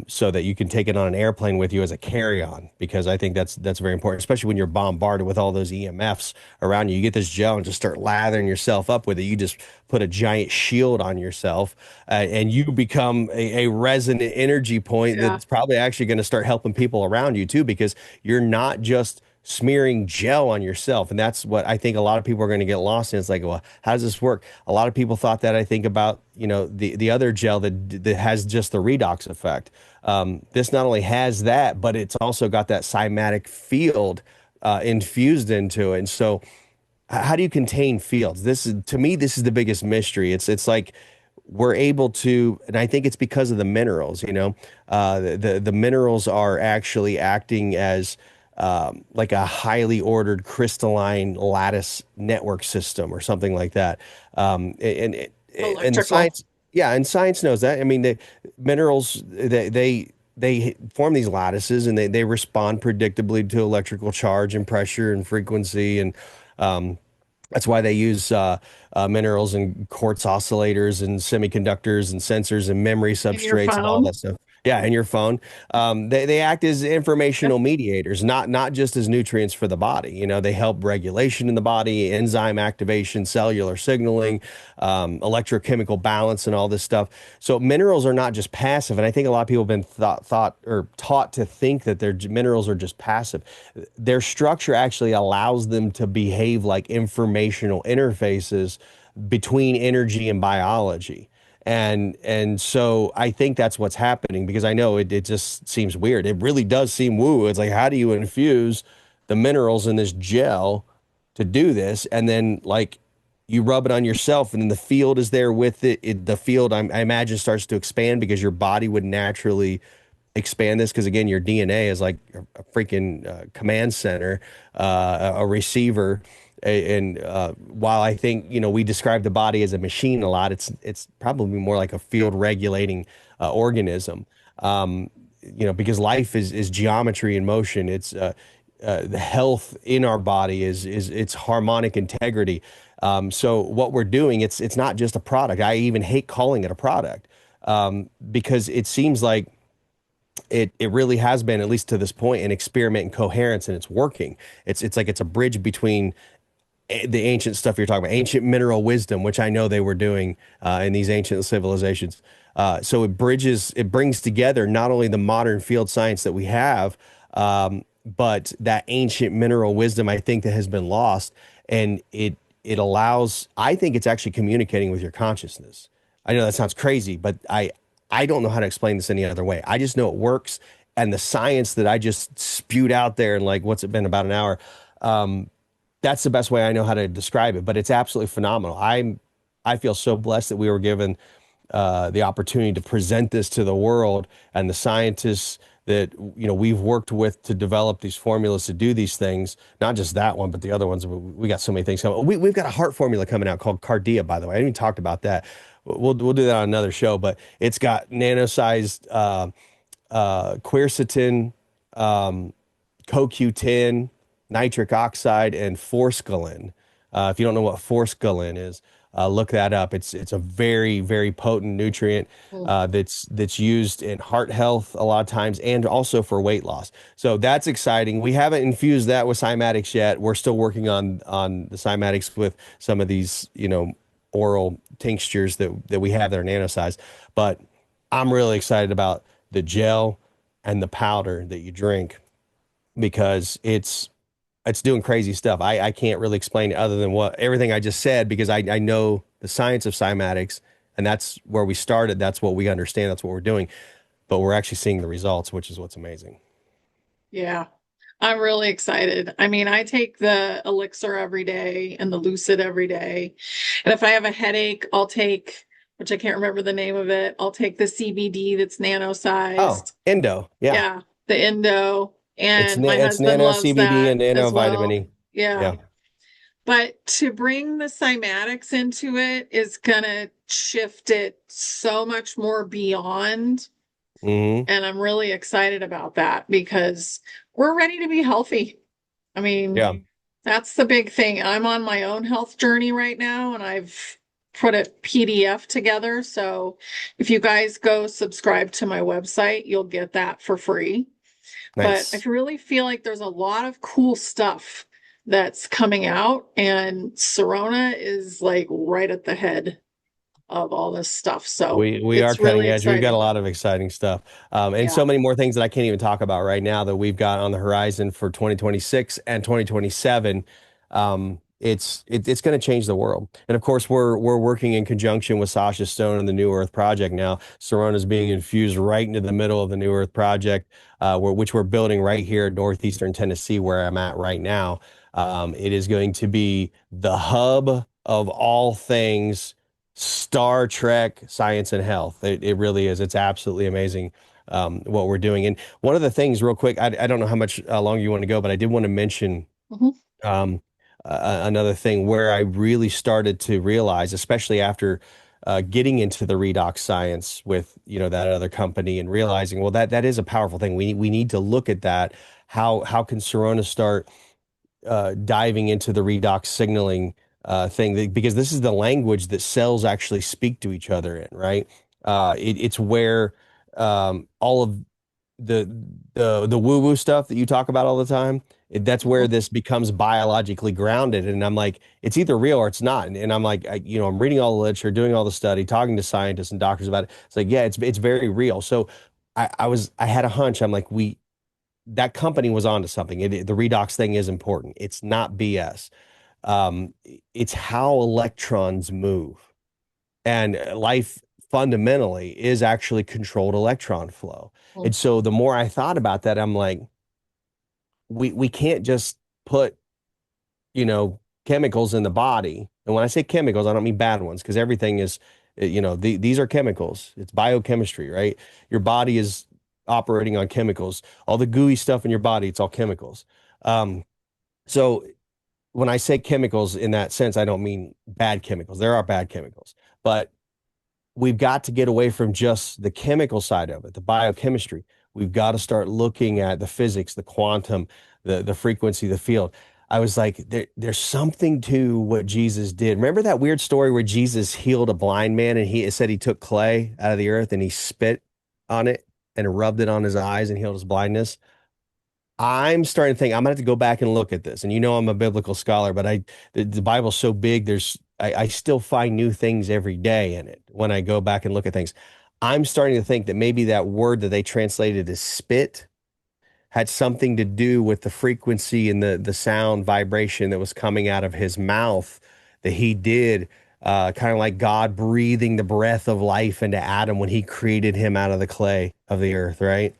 so that you can take it on an airplane with you as a carry-on, because I think that's very important, especially when you're bombarded with all those EMFs around you. You get this gel and just start lathering yourself up with it. You just put a giant shield on yourself, and you become a resonant energy point yeah, that's probably actually going to start helping people around you too, because you're not just smearing gel on yourself. And that's what I think a lot of people are going to get lost in. It's like, well, how does this work? A lot of people thought that, I think, about, the other gel that has just the redox effect. This not only has that, but it's also got that cymatic field infused into it. And so how do you contain fields? This is, to me, this is the biggest mystery. It's like we're able to, and I think it's because of the minerals. The minerals are actually acting as like a highly ordered crystalline lattice network system or something like that. And the electrical. science. Yeah, and science knows that. I mean, minerals they form these lattices and they respond predictably to electrical charge and pressure and frequency and um, that's why they use minerals and quartz oscillators and semiconductors and sensors and memory In your substrates and all phone. that stuff. Yeah, and your phone. They act as informational mediators, not just as nutrients for the body. You know, they help regulation in the body, enzyme activation, cellular signaling, electrochemical balance, and all this stuff. So minerals are not just passive, and I think a lot of people have been thought or taught to think that their minerals are just passive. Their structure actually allows them to behave like informational interfaces between energy and biology. And so I think that's what's happening because I know it just seems weird. It really does seem woo. It's like, how do you infuse the minerals in this gel to do this? And then like you rub it on yourself and then the field is there with it. The field I imagine starts to expand because your body would naturally expand this because again your DNA is like a freaking command center, a receiver. And while I think we describe the body as a machine a lot, it's probably more like a field regulating organism. Because life is geometry in motion. It's the health in our body is its harmonic integrity. So what we're doing, it's not just a product. I even hate calling it a product because it seems like it really has been, at least to this point, an experiment in coherence, and it's working. It's like it's a bridge between the ancient stuff you're talking about, ancient mineral wisdom, which I know they were doing in these ancient civilizations. So it brings together not only the modern field science that we have, but that ancient mineral wisdom I think that has been lost, and it allows. I think it's actually communicating with your consciousness. I know that sounds crazy, but I don't know how to explain this any other way. I just know it works, and the science that I just spewed out there in like what's it been about an hour. That's the best way I know how to describe it, but it's absolutely phenomenal. I feel so blessed that we were given the opportunity to present this to the world and the scientists that we've worked with to develop these formulas to do these things. Not just that one, but the other ones. We got so many things coming. We've got a heart formula coming out called Cardia, by the way. I haven't even talked about that. We'll do that on another show, but it's got nano-sized quercetin, um, CoQ10, nitric oxide, and forskolin. If you don't know what forskolin is, look that up. It's a very, very potent nutrient Mm. that's used in heart health a lot of times and also for weight loss. So that's exciting. We haven't infused that with cymatics yet. We're still working on the cymatics with some of these, oral tinctures that we have that are nano sized. But I'm really excited about the gel and the powder that you drink because it's doing crazy stuff. I can't really explain it other than what everything I just said because I know the science of cymatics and that's where we started. That's what we understand. That's what we're doing. But we're actually seeing the results, which is what's amazing. Yeah, I'm really excited. I mean, I take the elixir every day and the lucid every day. And if I have a headache, I'll take, which I can't remember the name of it, I'll take the CBD that's nano Oh, sized. endo. Yeah. Yeah, the Indo. And my It's husband nano loves CBD that and nano as vitamin well. E. Yeah. Yeah. But to bring the cymatics into it is gonna shift it so much more beyond. Hmm. And I'm really excited about that because we're ready to be healthy. I Yeah. mean, that's the big thing. I'm on my own health journey right now, and I've put a PDF together. So if you guys go subscribe to my website, you'll get that for free. But I Nice. really feel like there's a lot of cool stuff that's coming out, and Sorona is like right at the head of all this stuff. So We are it's cutting really edge. We've got a exciting. lot of exciting stuff, and Yeah. so many more things that I can't even talk about right now that we've got on the horizon for 2026 and 2027. It's going to change the world, and of course, we're working in conjunction with Sasha Stone and the New Earth Project now. Sorona is being infused right into the middle of the New Earth Project, which we're building right here in northeastern Tennessee, where I'm at right now. It is going to be the hub of all things Star Trek science and health. It really is. It's absolutely amazing what we're doing. And one of the things, real quick, I don't know how much longer you want to go, but I did want to mention Mhm. another thing where I really started to realize, especially after. getting into the redox science with, that other company and realizing, well, that is a powerful thing. We need to look at that. How can Sirona start diving into the redox signaling thing because this is the language that cells actually speak to each other in, right? It's where all of the the woo woo stuff that you talk about all the time. That's where this becomes biologically grounded, and I'm like, it's either real or it's not. And I'm like, I'm reading all the literature, doing all the study, talking to scientists and doctors about it. It's like, yeah, it's very real. So I had a hunch. I'm like, that company was onto something. The redox thing is important. It's not BS. Um, it's how electrons move, and life fundamentally is actually controlled electron flow. And so the more I thought about that, I'm like, we can't just put, chemicals in the body. And when I say chemicals, I don't mean bad ones because everything is, these are chemicals. It's biochemistry, right? Your body is operating on chemicals. All the gooey stuff in your body, it's all chemicals. So when I say chemicals in that sense, I don't mean bad chemicals. There are bad chemicals, but we've got to get away from just the chemical side of it, the biochemistry. We've got to start looking at the physics, the quantum, the frequency, the field. I was like, there's something to what Jesus did. Remember that weird story where Jesus healed a blind man and it said he took clay out of the earth and he spit on it and rubbed it on his eyes and healed his blindness? I'm starting to think I'm gonna have to go back and look at this. And I'm a biblical scholar, but the Bible's so big, I still find new things every day in it when I go back and look at things. I'm starting to think that maybe that word that they translated as spit had something to do with the frequency and the sound vibration that was coming out of his mouth that he did, kind of like God breathing the breath of life into Adam when he created him out of the clay of the earth, right?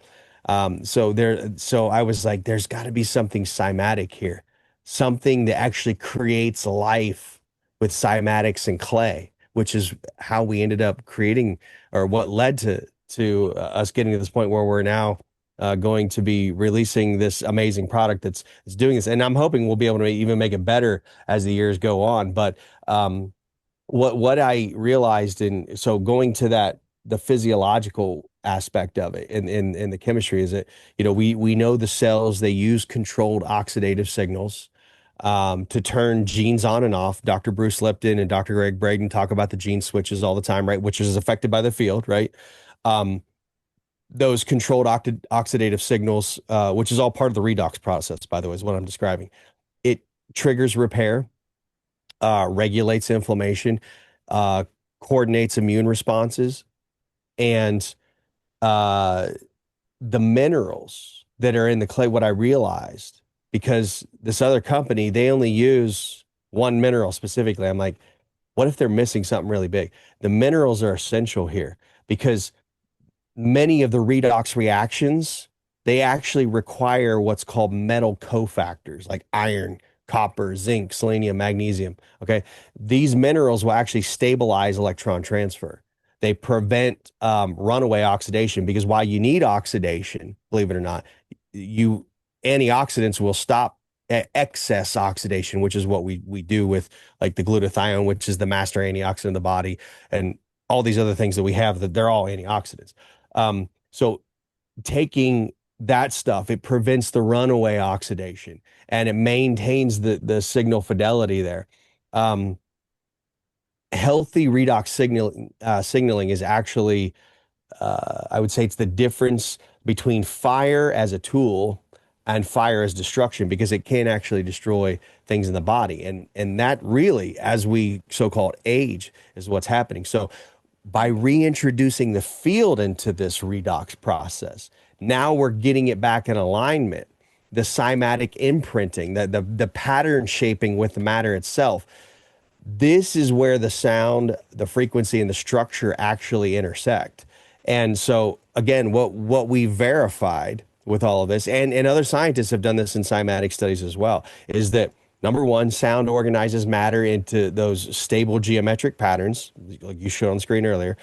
So I was like, there's got to be something cymatic here, something that actually creates life with cymatics and clay, which is how we ended up creating, or what led to us getting to this point where we're now going to be releasing this amazing product that's doing this. And I'm hoping we'll be able to even make it better as the years go on. But what I realized so going to the physiological aspect of it in the chemistry is that, we know the cells, they use controlled oxidative signals to turn genes on and off. Dr. Bruce Lipton and Dr. Greg Braden talk about the gene switches all the time, right? Which is affected by the field, right? Those controlled oxidative signals, which is all part of the redox process, by the way, is what I'm describing. It triggers repair, regulates inflammation, uh, coordinates immune responses, and uh, the minerals that are in the clay. What I realized, because this other company, they only use one mineral specifically. I'm like, what if they're missing something really big? The minerals are essential here because many of the redox reactions, they actually require what's called metal cofactors like iron, copper, zinc, selenium, magnesium. Okay. These minerals will actually stabilize electron transfer. They prevent runaway oxidation because while you need oxidation, believe it or not, you antioxidants will stop excess oxidation, which is what we do with like the glutathione, which is the master antioxidant of the body, and all these other things that we have that they're all antioxidants. So taking that stuff, it prevents the runaway oxidation and it maintains the signal fidelity there. Um, Healthy redox signaling is actually, I would say, it's the difference between fire as a tool and fire as destruction because it can actually destroy things in the body, and that really, as we so-called age, is what's happening. So by reintroducing the field into this redox process, now we're getting it back in alignment. The cymatic imprinting, the pattern shaping with the matter itself. This is where the sound, the frequency, and the structure actually intersect. And so, again, what we verified with all of this, and other scientists have done this in cymatic studies as well, is that number one, sound organizes matter into those stable geometric patterns, like you showed on the screen earlier.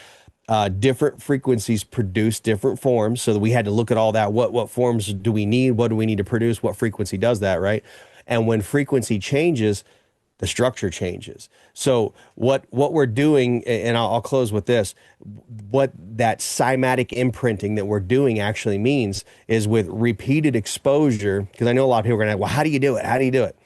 Different frequencies produce different forms, so that we had to look at all that. What forms do we need? What do we need to produce? What frequency does that, right? And when frequency changes, the structure changes. So what we're doing, and I'll close with this, what that cymatic imprinting that we're doing actually means is with repeated exposure, because I know a lot of people are gonna, well, how do you do it? How do you do it?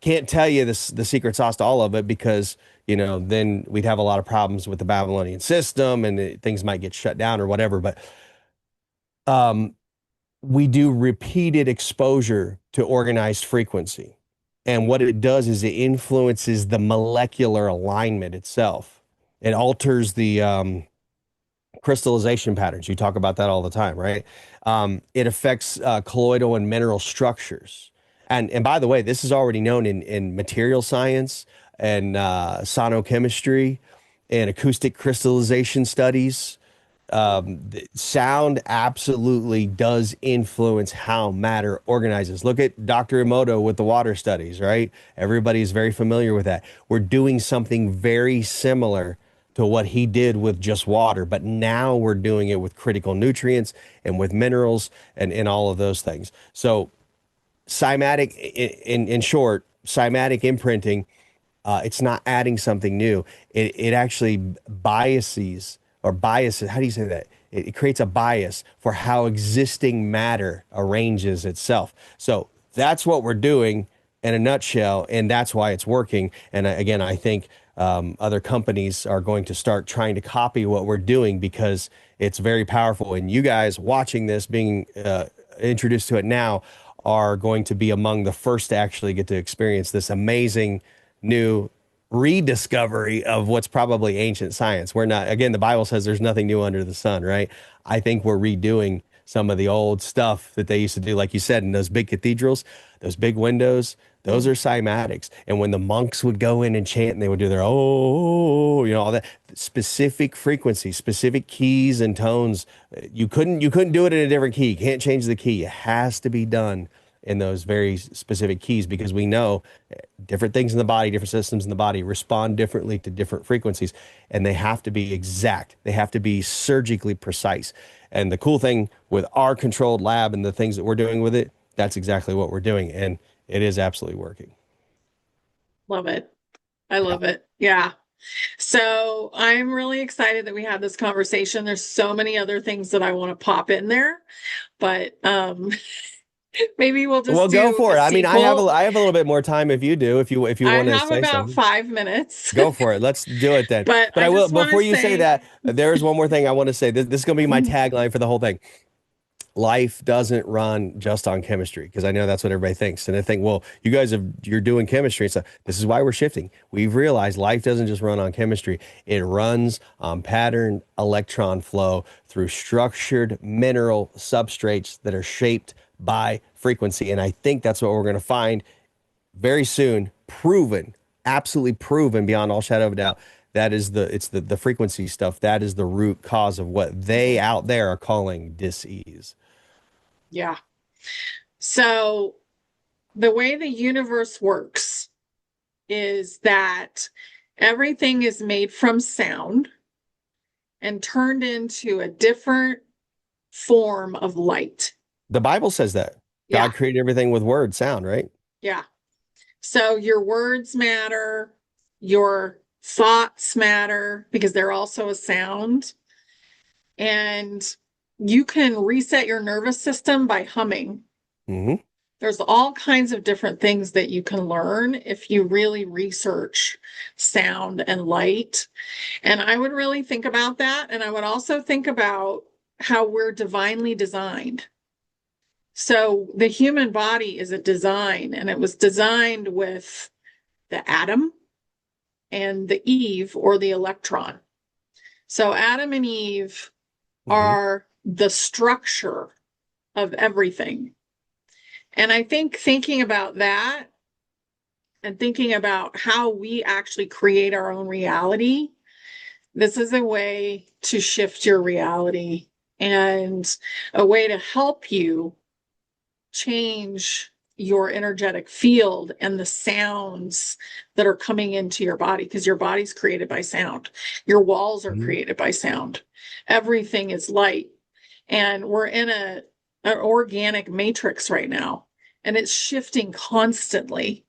Can't tell you this the secret sauce to all of it because then we'd have a lot of problems with the Babylonian system and things might get shut down or whatever. But um, we do repeated exposure to organized frequency. And what it does is it influences the molecular alignment itself. It alters the crystallization patterns. You talk about that all the time, right? It affects colloidal and mineral structures. And by the way, this is already known in material science and sonochemistry and acoustic crystallization studies. Sound absolutely does influence how matter organizes. Look at Dr. Emoto with the water studies, right? Everybody's very familiar with that. We're doing something very similar to what he did with just water, but now we're doing it with critical nutrients and with minerals and all of those things. So cymatic, in short, cymatic imprinting, it's not adding something new. It actually biases. How do you say that? It creates a bias for how existing matter arranges itself. So that's what we're doing in a nutshell, and that's why it's working. And again, I think other companies are going to start trying to copy what we're doing because it's very powerful. And you guys watching this, being introduced to it now, are going to be among the first to actually get to experience this amazing new rediscovery of what's probably ancient science. We're not, again, the Bible says there's nothing new under the sun, right? I think we're redoing some of the old stuff that they used to do, like you said, in those big cathedrals, those big windows. Those are cymatics. And when the monks would go in and chant and they would do their, oh, all that specific frequency, specific keys and tones, you couldn't do it in a different key. You can't change the key. It has to be done in those very specific keys because we know different things in the body, different systems in the body respond differently to different frequencies, and they have to be exact. They have to be surgically precise. And the cool thing with our controlled lab and the things that we're doing with it, that's exactly what we're doing. And it is absolutely working. Love it. I Yeah. love it. Yeah. So I'm really excited that we had this conversation. There's so many other things that I want to pop in there, but maybe we'll Well, just go do for a it. I mean, sequel. I have a little bit more time if you do, if you I want to have say about something. 5 minutes, Go for it. Let's do it then. but But I I will, just want to before you say say, that, there's one more thing I want to say. This is going to be my tagline for the whole thing. Life doesn't run just on chemistry because I know that's what everybody thinks. And they think, well, you're doing chemistry. So this is why we're shifting. We've realized life doesn't just run on chemistry. It runs on patterned electron flow through structured mineral substrates that are shaped by frequency. And I think that's what we're going to find very soon, proven, absolutely proven beyond all shadow of a doubt. That is the frequency stuff. That is the root cause of what they out there are calling dis-ease. yeah. So the way the universe works is that everything is made from sound and turned into a different form of light. The Bible says that Yeah. God created everything with word, sound, right? Yeah. So your words matter, your thoughts matter because they're also a sound. And you can reset your nervous system by humming. Hmm. There's all kinds of different things that you can learn if you really research sound and light. And I would really think about that. And I would also think about how we're divinely designed. So the human body is a design, and it was designed with the atom and the Eve or the electron. So Adam and Eve Hmm. are the structure of everything. And I think thinking about that and thinking about how we actually create our own reality, this is a way to shift your reality and a way to help you change your energetic field and the sounds that are coming into your body because your body's created by sound. Your walls are Hmm. created by sound. Everything is light. And we're in an organic matrix right now, and it's shifting constantly.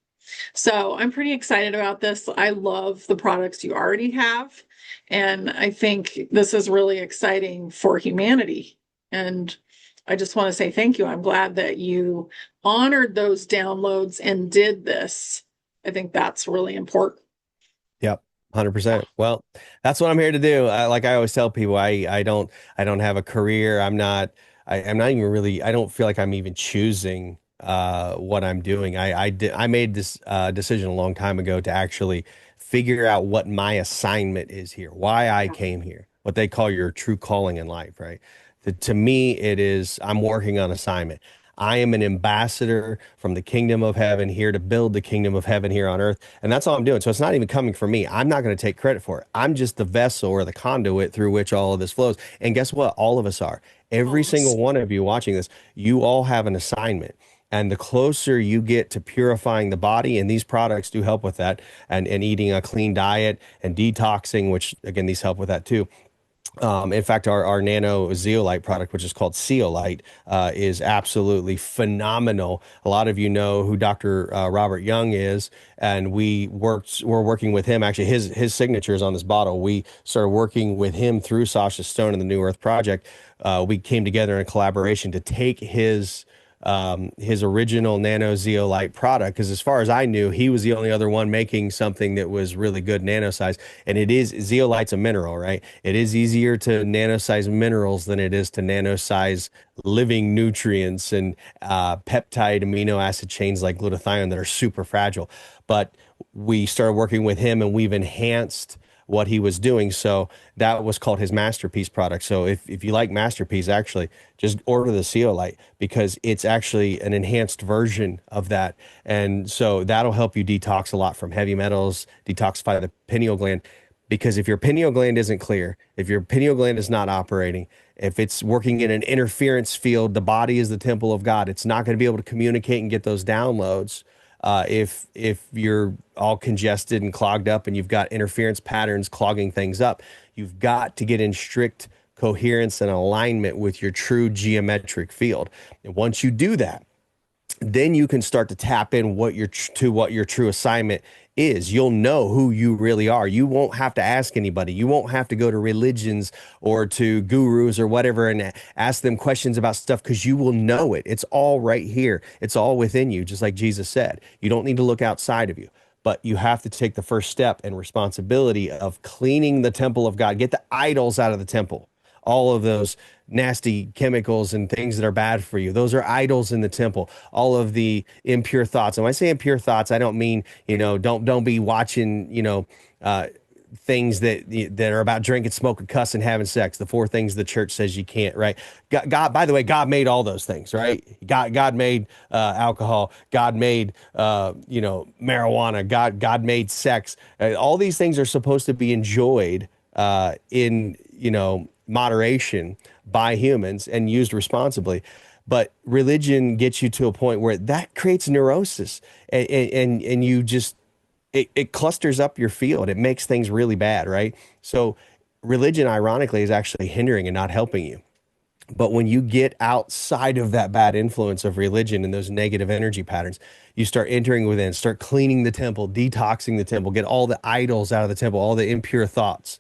So I'm pretty excited about this. I love the products you already have. And I think this is really exciting for humanity. And I just want to say thank you. I'm glad that you honored those downloads and did this. I think that's really important. Yep. 100%. Well, that's what I'm here to do. Like I always tell people, I don't have a career. I'm not even really, I don't feel like I'm even choosing what I'm doing. I made this decision a long time ago to actually figure out what my assignment is here, why I came here, what they call your true calling in life, right? To me, it is I'm working on assignment. I am an ambassador from the kingdom of heaven here to build the kingdom of heaven here on earth. And that's all I'm doing. So it's not even coming from me. I'm not going to take credit for it. I'm just the vessel or the conduit through which all of this flows. And guess what? All of us are. Every single one of you watching this, you all have an assignment. And the closer you get to purifying the body, and these products do help with that, and eating a clean diet and detoxing, which again, these help with that too. In fact, our nano zeolite product, which is called zeolite, is absolutely phenomenal. A lot of you know who Dr. Robert Young is, and we're working with him. Actually, his signature is on this bottle. We started working with him through Sasha Stone and the New Earth Project. We came together in a collaboration to take his original nano zeolite product, because as far as I knew, he was the only other one making something that was really good nano size. And it is zeolite's a mineral, right? It is easier to nano size minerals than it is to nano size living nutrients and peptide amino acid chains like glutathione that are super fragile. But we started working with him, and we've enhanced what he was doing. So that was called his masterpiece product. So if you like masterpiece, actually just order the zeolite, because it's actually an enhanced version of that. And so that'll help you detox a lot from heavy metals, detoxify the pineal gland. Because if your pineal gland isn't clear, if your pineal gland is not operating, if it's working in an interference field, the body is the temple of God. It's not going to be able to communicate and get those downloads. If you're all congested and clogged up and you've got interference patterns clogging things up, you've got to get in strict coherence and alignment with your true geometric field. And once you do that, then you can start to tap in what your true assignment is. You'll know who you really are. You won't have to ask anybody. You won't have to go to religions or to gurus or whatever and ask them questions about stuff, because you will know it. It's all right here. It's all within you, just like Jesus said. You don't need to look outside of you, but you have to take the first step and responsibility of cleaning the temple of God. Get the idols out of the temple, all of those nasty chemicals and things that are bad for you. Those are idols in the temple. All of the impure thoughts. And when I say impure thoughts, I don't mean, don't be watching, things that are about drinking, smoking, cussing, having sex. The four things the church says you can't, right? God, by the way, God made all those things, right? God made alcohol. God made, marijuana. God made sex. All these things are supposed to be enjoyed in, moderation by humans and used responsibly. But religion gets you to a point where that creates neurosis, and you just it clusters up your field. It makes things really bad, right? So religion, ironically, is actually hindering and not helping you. But when you get outside of that bad influence of religion and those negative energy patterns, you start entering within, start cleaning the temple, detoxing the temple, get all the idols out of the temple, all the impure thoughts.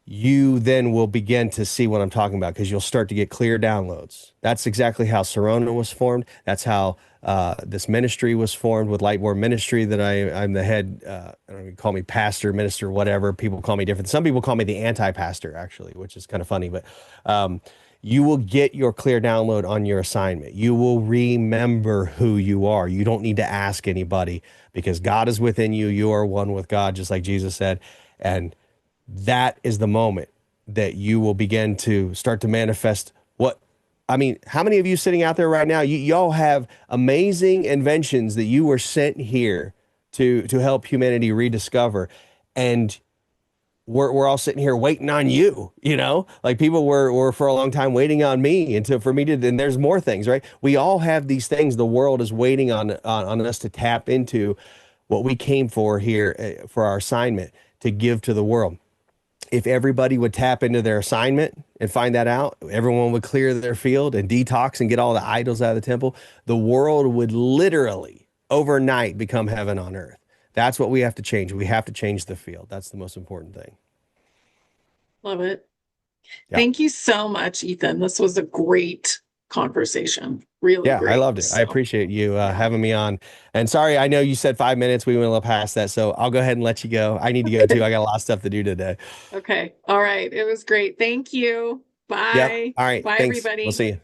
You then will begin to see what I'm talking about, because you'll start to get clear downloads. That's exactly how Serona was formed. That's how this ministry was formed with Lightborn Ministry, that I'm the head, I don't even call me pastor, minister, whatever. People call me different. Some people call me the anti-pastor, actually, which is kind of funny. But you will get your clear download on your assignment. You will remember who you are. You don't need to ask anybody, because God is within you. You are one with God, just like Jesus said. And that is the moment that you will begin to start to manifest what I mean. How many of you sitting out there right now, y'all have amazing inventions that you were sent here to help humanity rediscover, and we're all sitting here waiting on you, like people were for a long time waiting on me for me to, and there's more things, right? We all have these things. The world is waiting on us to tap into what we came for here, for our assignment to give to the world. If everybody would tap into their assignment and find that out, everyone would clear their field and detox and get all the idols out of the temple, the world would literally overnight become heaven on earth. That's what we have to change. We have to change the field. That's the most important thing. Love it. Yeah. Thank you so much, Ethan. This was a great conversation. Really Yeah, I great. loved it. I So, appreciate you yeah. having me on. And sorry, I know you said 5 minutes. We went a little past that. So I'll go ahead and let you go. I need to go too. I got a lot of stuff to do today. Okay. All right. It was great. Thank you. Yep. Bye. All right. Bye, Thanks. We'll everybody. see you.